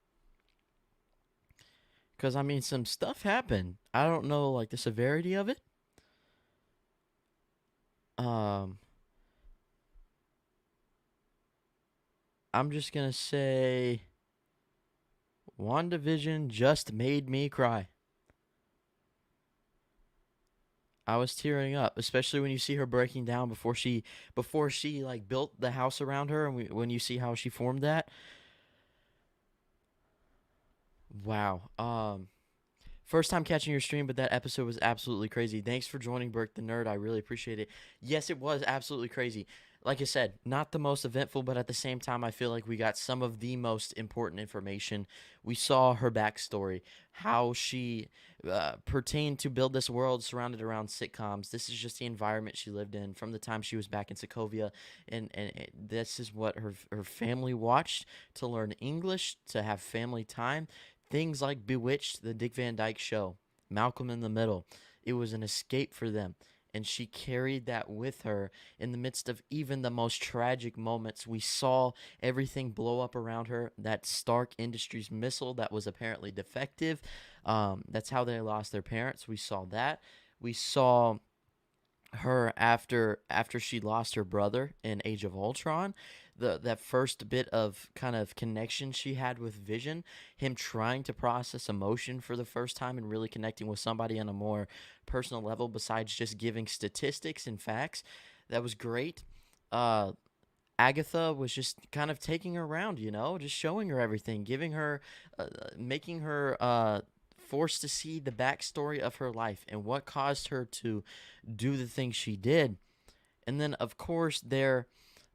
cause I mean, some stuff happened. I don't know, like the severity of it. Um, I'm just gonna say, WandaVision just made me cry. I was tearing up, especially when you see her breaking down before she like built the house around her, and when you see how she formed that. Wow. First time catching your stream, but that episode was absolutely crazy. Thanks for joining, Burke the Nerd. I really appreciate it. Yes, it was absolutely crazy. Like I said, not the most eventful, but at the same time, I feel like we got some of the most important information. We saw her backstory, how she pertained to build this world surrounded around sitcoms. This is just the environment she lived in from the time she was back in Sokovia, and this is what her family watched to learn English, to have family time. Things like Bewitched, the Dick Van Dyke Show, Malcolm in the Middle. It was an escape for them. And she carried that with her in the midst of even the most tragic moments. We saw everything blow up around her. That Stark Industries missile that was apparently defective. That's how they lost their parents. We saw that. We saw her after she lost her brother in Age of Ultron, that first bit of kind of connection she had with Vision, him trying to process emotion for the first time and really connecting with somebody on a more personal level besides just giving statistics and facts. That was great. Uh Agatha was just kind of taking her around, just showing her everything, giving her, making her forced to see the backstory of her life and what caused her to do the things she did. And then, of course, there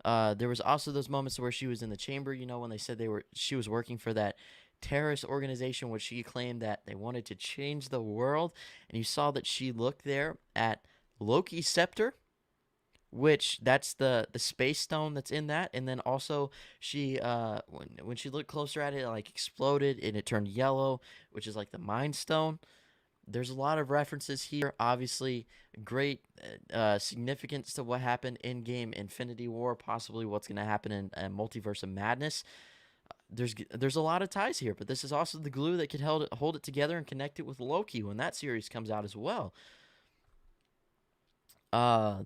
was also those moments where she was in the chamber. When they said she was working for that terrorist organization, which she claimed that they wanted to change the world. And you saw that she looked there at Loki's scepter, which that's the space stone that's in that. And then also she when she looked closer at it, it like exploded and it turned yellow, which is like the mind stone. There's a lot of references here. Obviously, great significance to what happened in game Infinity War, possibly what's going to happen in Multiverse of Madness. There's a lot of ties here, but this is also the glue that could hold it together and connect it with Loki when that series comes out as well.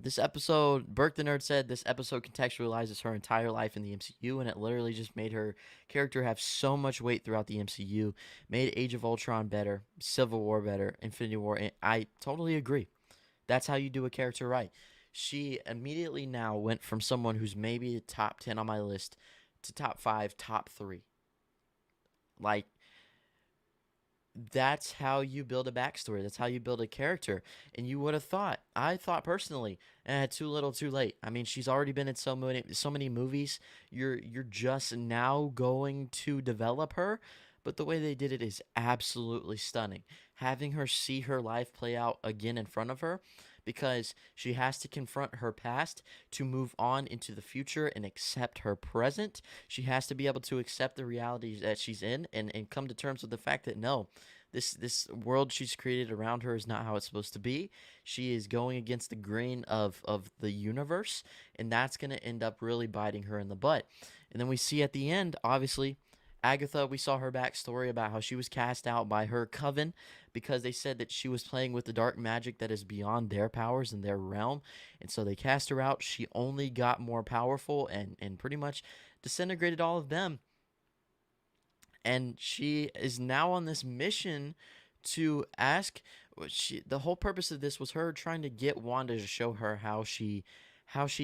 This episode, Burke the Nerd said, this episode contextualizes her entire life in the MCU, and it literally just made her character have so much weight throughout the MCU, made Age of Ultron better, Civil War better, Infinity War, and I totally agree. That's how you do a character right. She immediately now went from someone who's maybe top 10 on my list to top 5, top 3. Like, that's how you build a backstory. That's how you build a character. And you would have thought, I thought personally, too little, too late. I mean, she's already been in so many movies. You're just now going to develop her, but the way they did it is absolutely stunning. Having her see her life play out again in front of her, because she has to confront her past to move on into the future and accept her present. She has to be able to accept the reality that she's in and come to terms with the fact that no, this world she's created around her is not how it's supposed to be. She is going against the grain of the universe, and that's going to end up really biting her in the butt. And then we see at the end, obviously, Agatha, we saw her backstory about how she was cast out by her coven because they said that she was playing with the dark magic that is beyond their powers and their realm. And so they cast her out. She only got more powerful and pretty much disintegrated all of them. And she is now on this mission to ask. The whole purpose of this was her trying to get Wanda to show her how she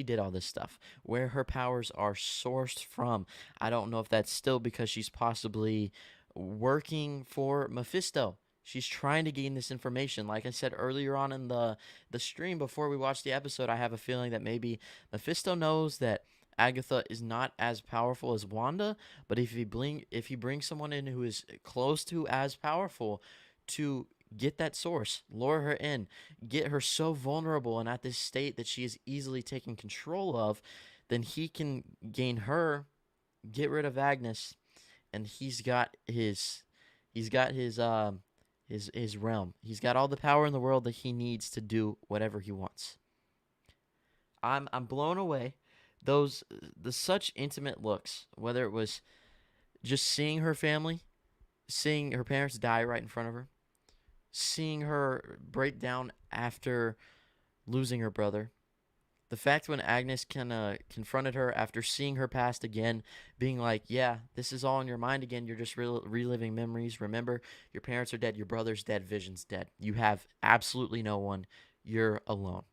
did all this stuff, where her powers are sourced from. I don't know if that's still because she's possibly working for Mephisto. She's trying to gain this information. Like I said earlier on in the stream before we watched the episode, I have a feeling that maybe Mephisto knows that Agatha is not as powerful as Wanda, but if he brings someone in who is close to as powerful to get that source, lure her in, get her so vulnerable and at this state that she is easily taken control of, then he can gain her, get rid of Agnes, and he's got his realm. He's got all the power in the world that he needs to do whatever he wants. I'm blown away. The such intimate looks, whether it was just seeing her family, seeing her parents die right in front of her, seeing her break down after losing her brother. The fact when Agnes confronted her after seeing her past again, being like, yeah, this is all in your mind again. You're just reliving memories. Remember, your parents are dead. Your brother's dead. Vision's dead. You have absolutely no one. You're alone.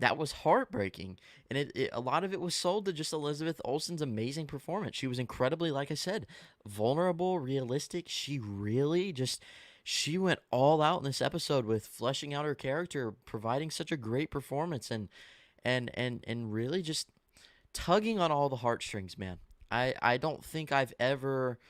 That was heartbreaking. And a lot of it was sold to just Elizabeth Olsen's amazing performance. She was incredibly, like I said, vulnerable, realistic. She went all out in this episode with fleshing out her character, providing such a great performance and really just tugging on all the heartstrings, man. I don't think I've ever,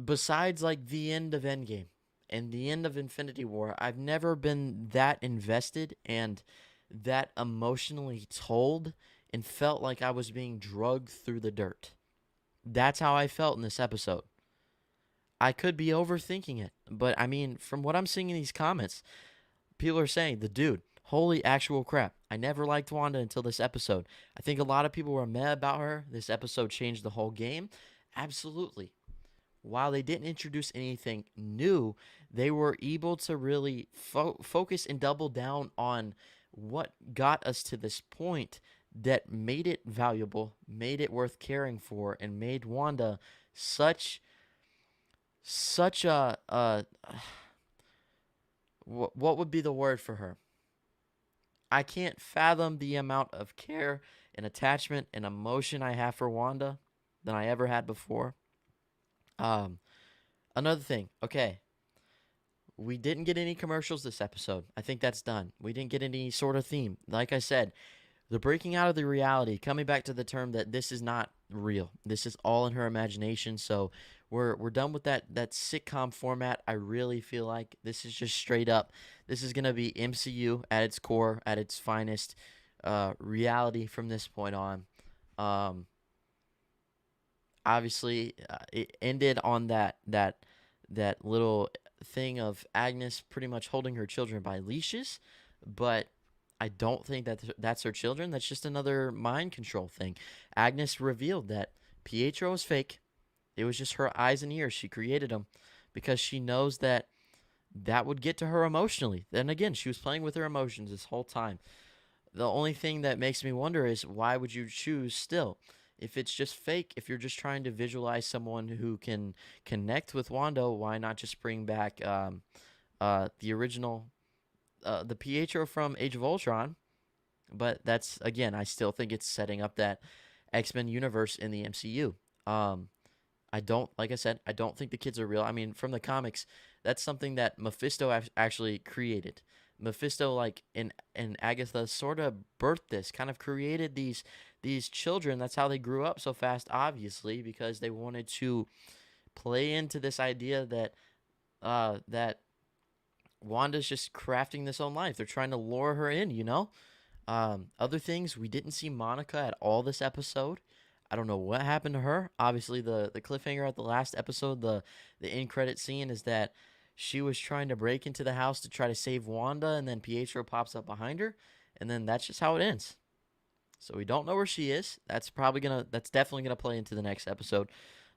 besides like the end of Endgame and the end of Infinity War, I've never been that invested and that emotionally told and felt like I was being drugged through the dirt. That's how I felt in this episode. I could be overthinking it, but I mean, from what I'm seeing in these comments, people are saying, the dude, holy actual crap. I never liked Wanda until this episode. I think a lot of people were mad about her. This episode changed the whole game. Absolutely. While they didn't introduce anything new, they were able to really focus and double down on what got us to this point that made it valuable, made it worth caring for, and made Wanda such a what would be the word for her? I can't fathom the amount of care and attachment and emotion I have for Wanda than I ever had before. Another thing. Okay, we didn't get any commercials this episode. I think that's done. We didn't get any sort of theme. Like I said, the breaking out of the reality, coming back to the term that this is not real. This is all in her imagination. So we're done with that sitcom format. I really feel like this is just straight up. This is gonna be MCU at its core, at its finest, reality from this point on. Um, Obviously, it ended on that little thing of Agnes pretty much holding her children by leashes, but I don't think that that's her children. That's just another mind control thing. Agnes revealed that Pietro is fake. It was just her eyes and ears. She created them because she knows that that would get to her emotionally. Then again, she was playing with her emotions this whole time. The only thing that makes me wonder is why would you choose still? If it's just fake, if you're just trying to visualize someone who can connect with Wanda, why not just bring back the original, the Pietro from Age of Ultron? But that's, again, I still think it's setting up that X-Men universe in the MCU. Um, I don't, like I said, I don't think the kids are real. I mean, from the comics, that's something that Mephisto actually created. Mephisto, like in Agatha, sort of birthed this, kind of created these children. That's how they grew up so fast, obviously, because they wanted to play into this idea that Wanda's just crafting this own life. They're trying to lure her in, you know. Other things, we didn't see Monica at all this episode. I don't know what happened to her. Obviously, the cliffhanger at the last episode, the end credit scene is that she was trying to break into the house to try to save Wanda, and then Pietro pops up behind her, and then that's just how it ends. So we don't know where she is. That's definitely gonna play into the next episode,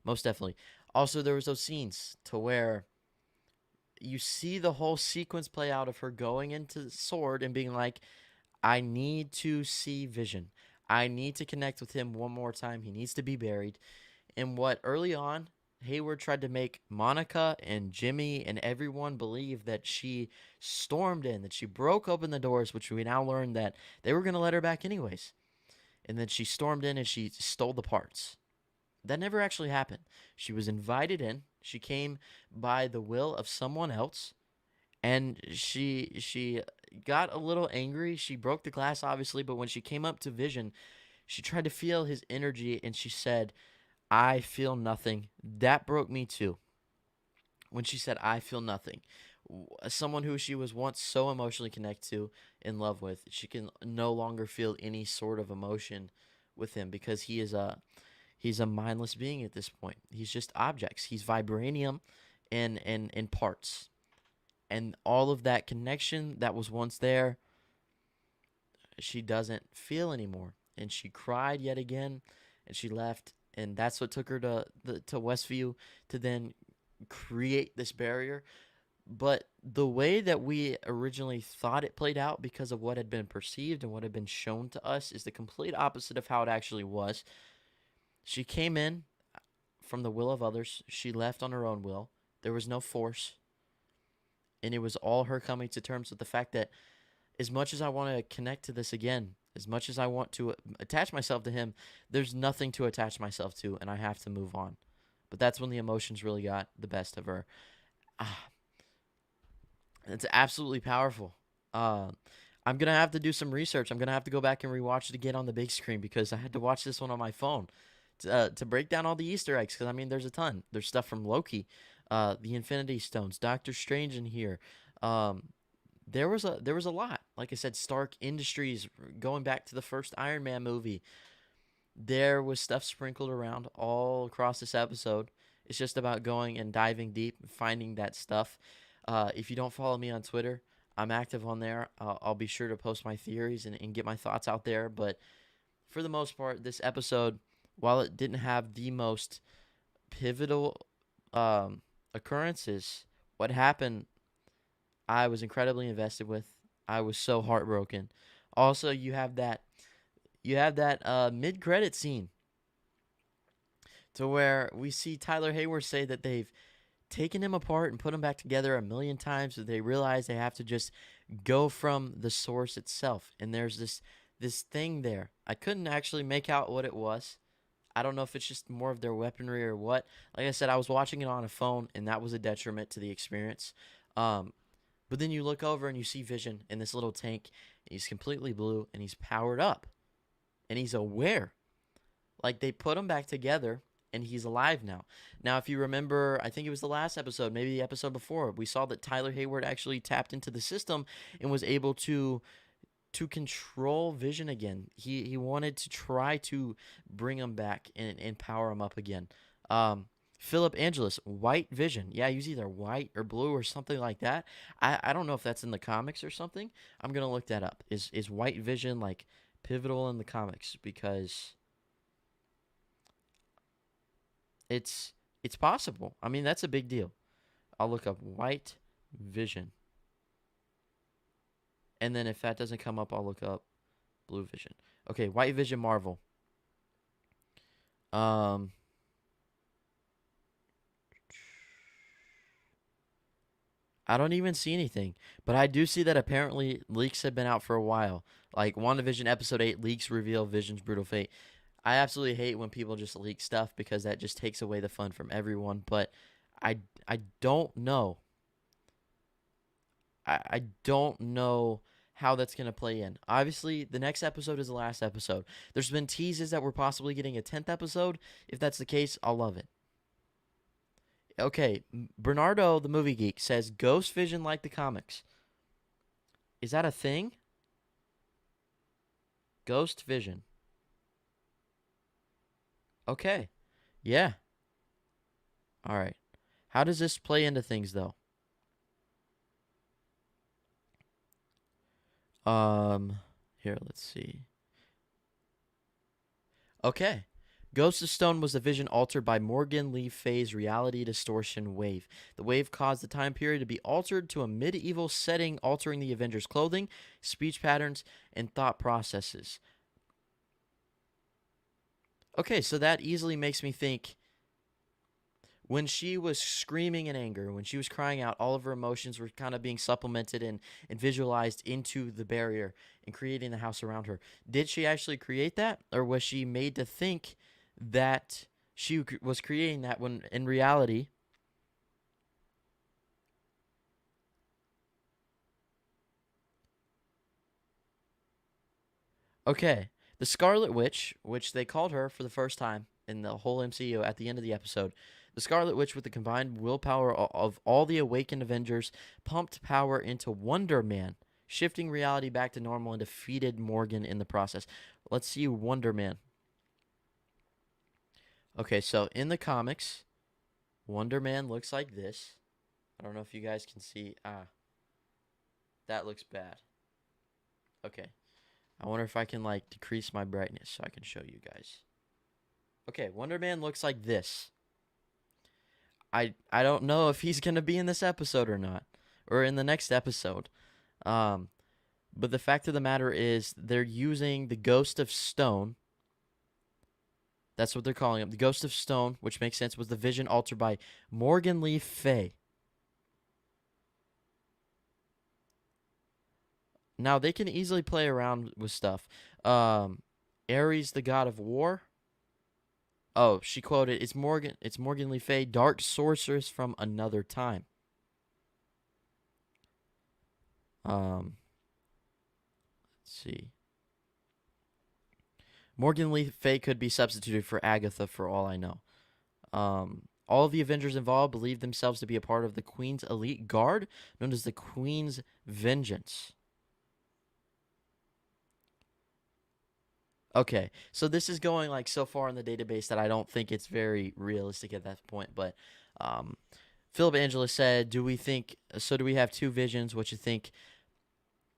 most definitely. Also, there was those scenes to where you see the whole sequence play out of her going into Sword and being like, I need to see Vision. I need to connect with him one more time. He needs to be buried. And what early on, Hayward tried to make Monica and Jimmy and everyone believe that she stormed in, that she broke open the doors, which we now learn that they were going to let her back anyways. And then she stormed in and she stole the parts. That never actually happened. She was invited in. She came by the will of someone else, and she got a little angry. She broke the glass, obviously, but when she came up to Vision, she tried to feel his energy, and she said, "I feel nothing." That broke me too. When she said, "I feel nothing," someone who she was once so emotionally connected to, in love with, she can no longer feel any sort of emotion with him because he's a mindless being at this point. He's just objects. He's vibranium in parts. And all of that connection that was once there, she doesn't feel anymore. And she cried yet again, and she left. And that's what took her to Westview to then create this barrier. But the way that we originally thought it played out because of what had been perceived and what had been shown to us is the complete opposite of how it actually was. She came in from the will of others. She left on her own will. There was no force. And it was all her coming to terms with the fact that as much as I want to connect to this again, as much as I want to attach myself to him, there's nothing to attach myself to, and I have to move on. But that's when the emotions really got the best of her. Ah, it's absolutely powerful. Uh, I'm going to have to do some research. I'm going to have to go back and rewatch it again on the big screen because I had to watch this one on my phone to break down all the Easter eggs. Because, I mean, there's a ton. There's stuff from Loki, the Infinity Stones, Doctor Strange in here. Um, there was a lot. Like I said, Stark Industries, going back to the first Iron Man movie. There was stuff sprinkled around all across this episode. It's just about going and diving deep and finding that stuff. If you don't follow me on Twitter, I'm active on there. I'll be sure to post my theories and get my thoughts out there. But for the most part, this episode, while it didn't have the most pivotal occurrences, what happened, I was incredibly invested with. I was so heartbroken. Also, you have that mid credit scene to where we see Tyler Hayward say that they've taken him apart and put him back together a million times, so they realize they have to just go from the source itself. And there's this thing there. I couldn't actually make out what it was. I don't know if it's just more of their weaponry or what. Like I said, I was watching it on a phone, and that was a detriment to the experience. Um, but then you look over and you see Vision in this little tank. He's completely blue, and he's powered up, and he's aware. Like they put him back together, and he's alive now. Now, if you remember, I think it was the last episode, maybe the episode before, we saw that Tyler Hayward actually tapped into the system and was able to control Vision again. He wanted to try to bring him back and power him up again. Philip Angelus, White Vision. Yeah, he was either white or blue or something like that. I don't know if that's in the comics or something. I'm gonna look that up. Is White Vision like pivotal in the comics? Because it's possible. I mean, that's a big deal. I'll look up White Vision. And then if that doesn't come up, I'll look up Blue Vision. Okay, White Vision Marvel. Um I don't even see anything. But I do see that apparently leaks have been out for a while. Like WandaVision episode 8 leaks reveal Vision's brutal fate. I absolutely hate when people just leak stuff because that just takes away the fun from everyone, but I I don't know. I don't know how that's going to play in. Obviously, the next episode is the last episode. There's been teases that we're possibly getting a 10th episode. If that's the case, I'll love it. Okay, Bernardo, the movie geek, says Ghost Vision like the comics. Is that a thing? Ghost Vision. Okay. Yeah. All right. How does this play into things, though? Um, Here, let's see. Okay. Ghost of Stone was the vision altered by Morgan Le Fay's reality distortion wave. The wave caused the time period to be altered to a medieval setting, altering the Avengers' clothing, speech patterns, and thought processes. Okay, so that easily makes me think when she was screaming in anger, when she was crying out, all of her emotions were kind of being supplemented and visualized into the barrier and creating the house around her. Did she actually create that? Or was she made to think that she was creating that when in reality? Okay, the Scarlet Witch, which they called her for the first time in the whole MCU at the end of the episode, the Scarlet Witch, with the combined willpower of all the awakened Avengers, pumped power into Wonder Man, shifting reality back to normal and defeated Morgan in the process. Let's see Wonder Man. Okay, so in the comics, Wonder Man looks like this. I don't know if you guys can see. That looks bad. Okay. I wonder if I can like decrease my brightness so I can show you guys. Okay, Wonder Man looks like this. I don't know if he's gonna be in this episode or not, or in the next episode. Um, but the fact of the matter is, they're using the Ghost of Stone. That's what they're calling him. The Ghost of Stone, which makes sense, was the vision altered by Morgan Le Fay. Now they can easily play around with stuff. Ares, the god of war. Oh, she quoted, It's Morgan Le Fay, dark sorceress from another time." Let's see. Morgan Le Fay could be substituted for Agatha for all I know. All of the Avengers involved believe themselves to be a part of the Queen's elite guard, known as the Queen's Vengeance. Okay, so this is going like so far in the database that I don't think it's very realistic at that point. But um, Philip Angelus said, "Do we think so? Do we have two visions? What you think?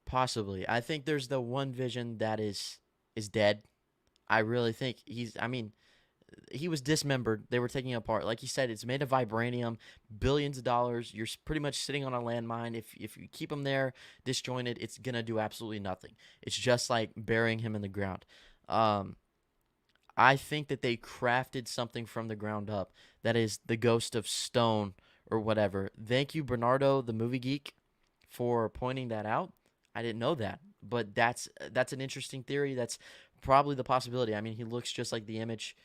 Possibly. I think there's the one vision that is dead. I really think he's. I mean, he was dismembered. They were taking it apart. Like he said, it's made of vibranium, billions of dollars. You're pretty much sitting on a landmine. If you keep him there disjointed, it's gonna do absolutely nothing. It's just like burying him in the ground. Um, I think that they crafted something from the ground up that is the Ghost of Stone or whatever. Thank you, Bernardo, the movie geek, for pointing that out. I didn't know that, but that's an interesting theory. That's probably the possibility. I mean, he looks just like the image.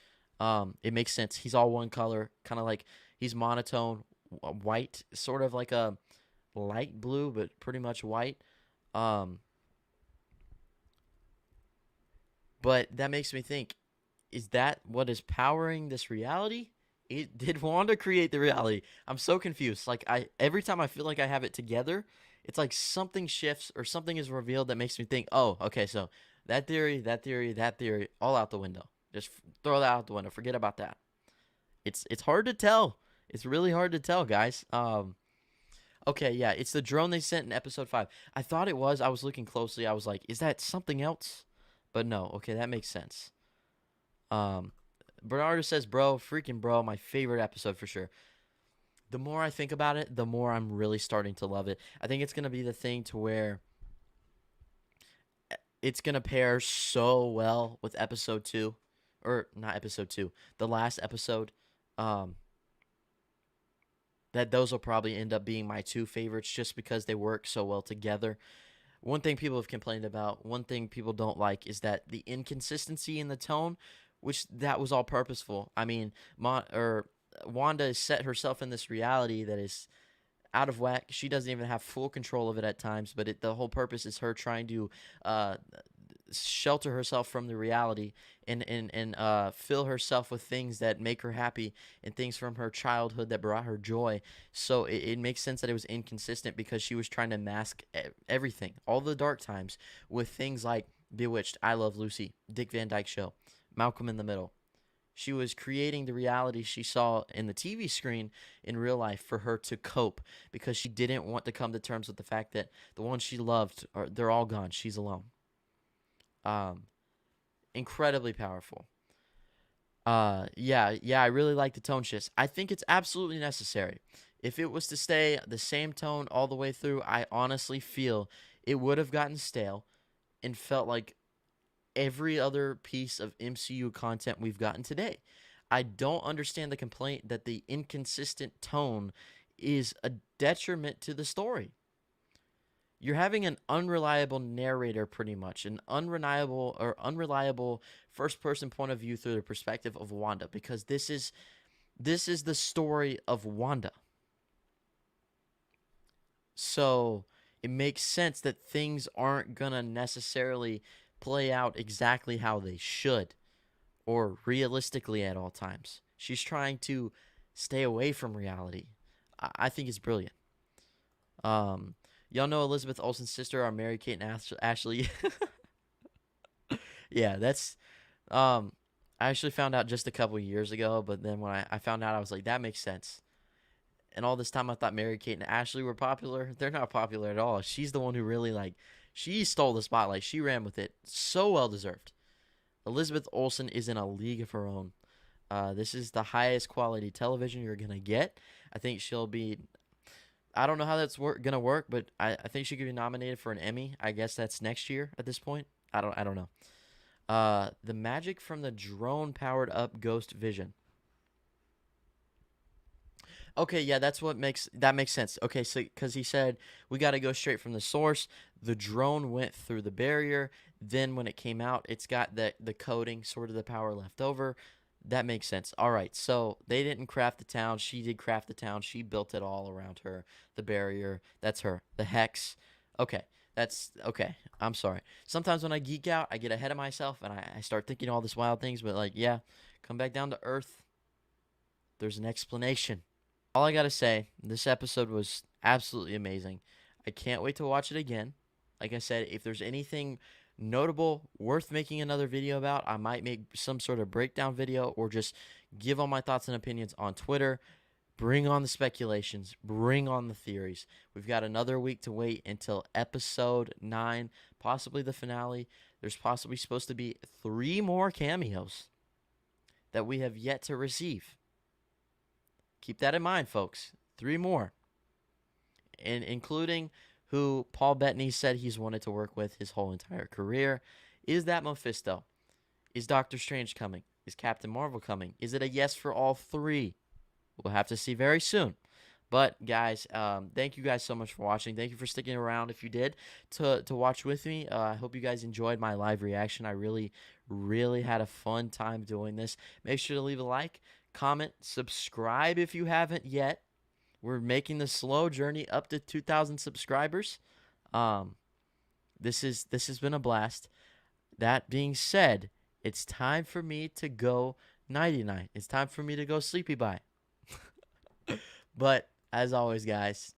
It makes sense. He's all one color, kind of like he's monotone, white, sort of like a light blue, but pretty much white. Um, but that makes me think: is that what is powering this reality? Did Wanda create the reality? I'm so confused. Like every time I feel like I have it together, it's like something shifts or something is revealed that makes me think, oh, okay, so that theory, all out the window. Just throw that out the window. Forget about that. It's hard to tell. It's really hard to tell, guys. Okay, yeah, it's the drone they sent in episode 5. I thought it was. I was looking closely. I was like, is that something else? But no. Okay, that makes sense. Um, Bernardo says, bro, freaking bro, my favorite episode for sure. The more I think about it, the more I'm really starting to love it. I think it's gonna be the thing to where it's gonna pair so well with episode 2, or not episode 2, the last episode. Um, that those will probably end up being my two favorites just because they work so well together. One thing people have complained about, one thing people don't like is that the inconsistency in the tone, which that was all purposeful. I mean, Wanda has set herself in this reality that is out of whack. She doesn't even have full control of it at times, but the whole purpose is her trying to uh, shelter herself from the reality and fill herself with things that make her happy and things from her childhood that brought her joy. So it makes sense that it was inconsistent because she was trying to mask everything, all the dark times, with things like Bewitched, I Love Lucy, Dick Van Dyke Show, Malcolm in the Middle. She was creating the reality she saw in the TV screen in real life for her to cope because she didn't want to come to terms with the fact that the ones she loved they're all gone. She's alone. Um, Incredibly powerful. Yeah, I really like the tone shifts. I think it's absolutely necessary. If it was to stay the same tone all the way through, I honestly feel it would have gotten stale and felt like every other piece of MCU content we've gotten today. I don't understand the complaint that the inconsistent tone is a detriment to the story. You're having an unreliable narrator pretty much, an unreliable first person point of view through the perspective of Wanda, because this is the story of Wanda. So it makes sense that things aren't gonna necessarily play out exactly how they should or realistically at all times. She's trying to stay away from reality. I think it's brilliant. Um, Y'all know Elizabeth Olsen's sister are Mary Kate and Ashley. Yeah, that's um I actually found out just a couple years ago, but then when I found out I was like, that makes sense. And all this time I thought Mary Kate and Ashley were popular. They're not popular at all. She's the one who really she stole the spotlight. She ran with it. So well deserved. Elizabeth Olsen is in a league of her own. This is the highest quality television you're gonna get. I think she'll be. I don't know how that's gonna work, but I think she could be nominated for an Emmy. I guess that's next year at this point. I don't know. The magic from the drone powered up ghost vision. Okay, yeah, that makes sense. Okay, so because he said we got to go straight from the source. The drone went through the barrier. Then when it came out, it's got the coding, sort of the power left over. That makes sense. All right, so they didn't craft the town. She did craft the town. She built it all around her. The barrier, that's her. The hex. Okay, that's okay. I'm sorry. Sometimes when I geek out, I get ahead of myself and I start thinking all this wild things. But like, yeah, come back down to earth. There's an explanation. All I gotta say, this episode was absolutely amazing. I can't wait to watch it again. Like I said, if there's anything notable worth making another video about, I might make some sort of breakdown video or just give all my thoughts and opinions on Twitter. Bring on the speculations, bring on the theories. We've got another week to wait until episode 9, possibly the finale. There's possibly supposed to be 3 more cameos that we have yet to receive. Keep that in mind, folks. 3 more. And including who Paul Bettany said he's wanted to work with his whole entire career. Is that Mephisto? Is Doctor Strange coming? Is Captain Marvel coming? Is it a yes for all 3? We'll have to see very soon. But guys, thank you guys so much for watching. Thank you for sticking around if you did to watch with me. I hope you guys enjoyed my live reaction. I really had a fun time doing this. Make sure to leave a like, comment, subscribe if you haven't yet. We're making the slow journey up to 2,000 subscribers. Um, this has been a blast. That being said, it's time for me to go nighty night. It's time for me to go sleepy bye. But as always, guys,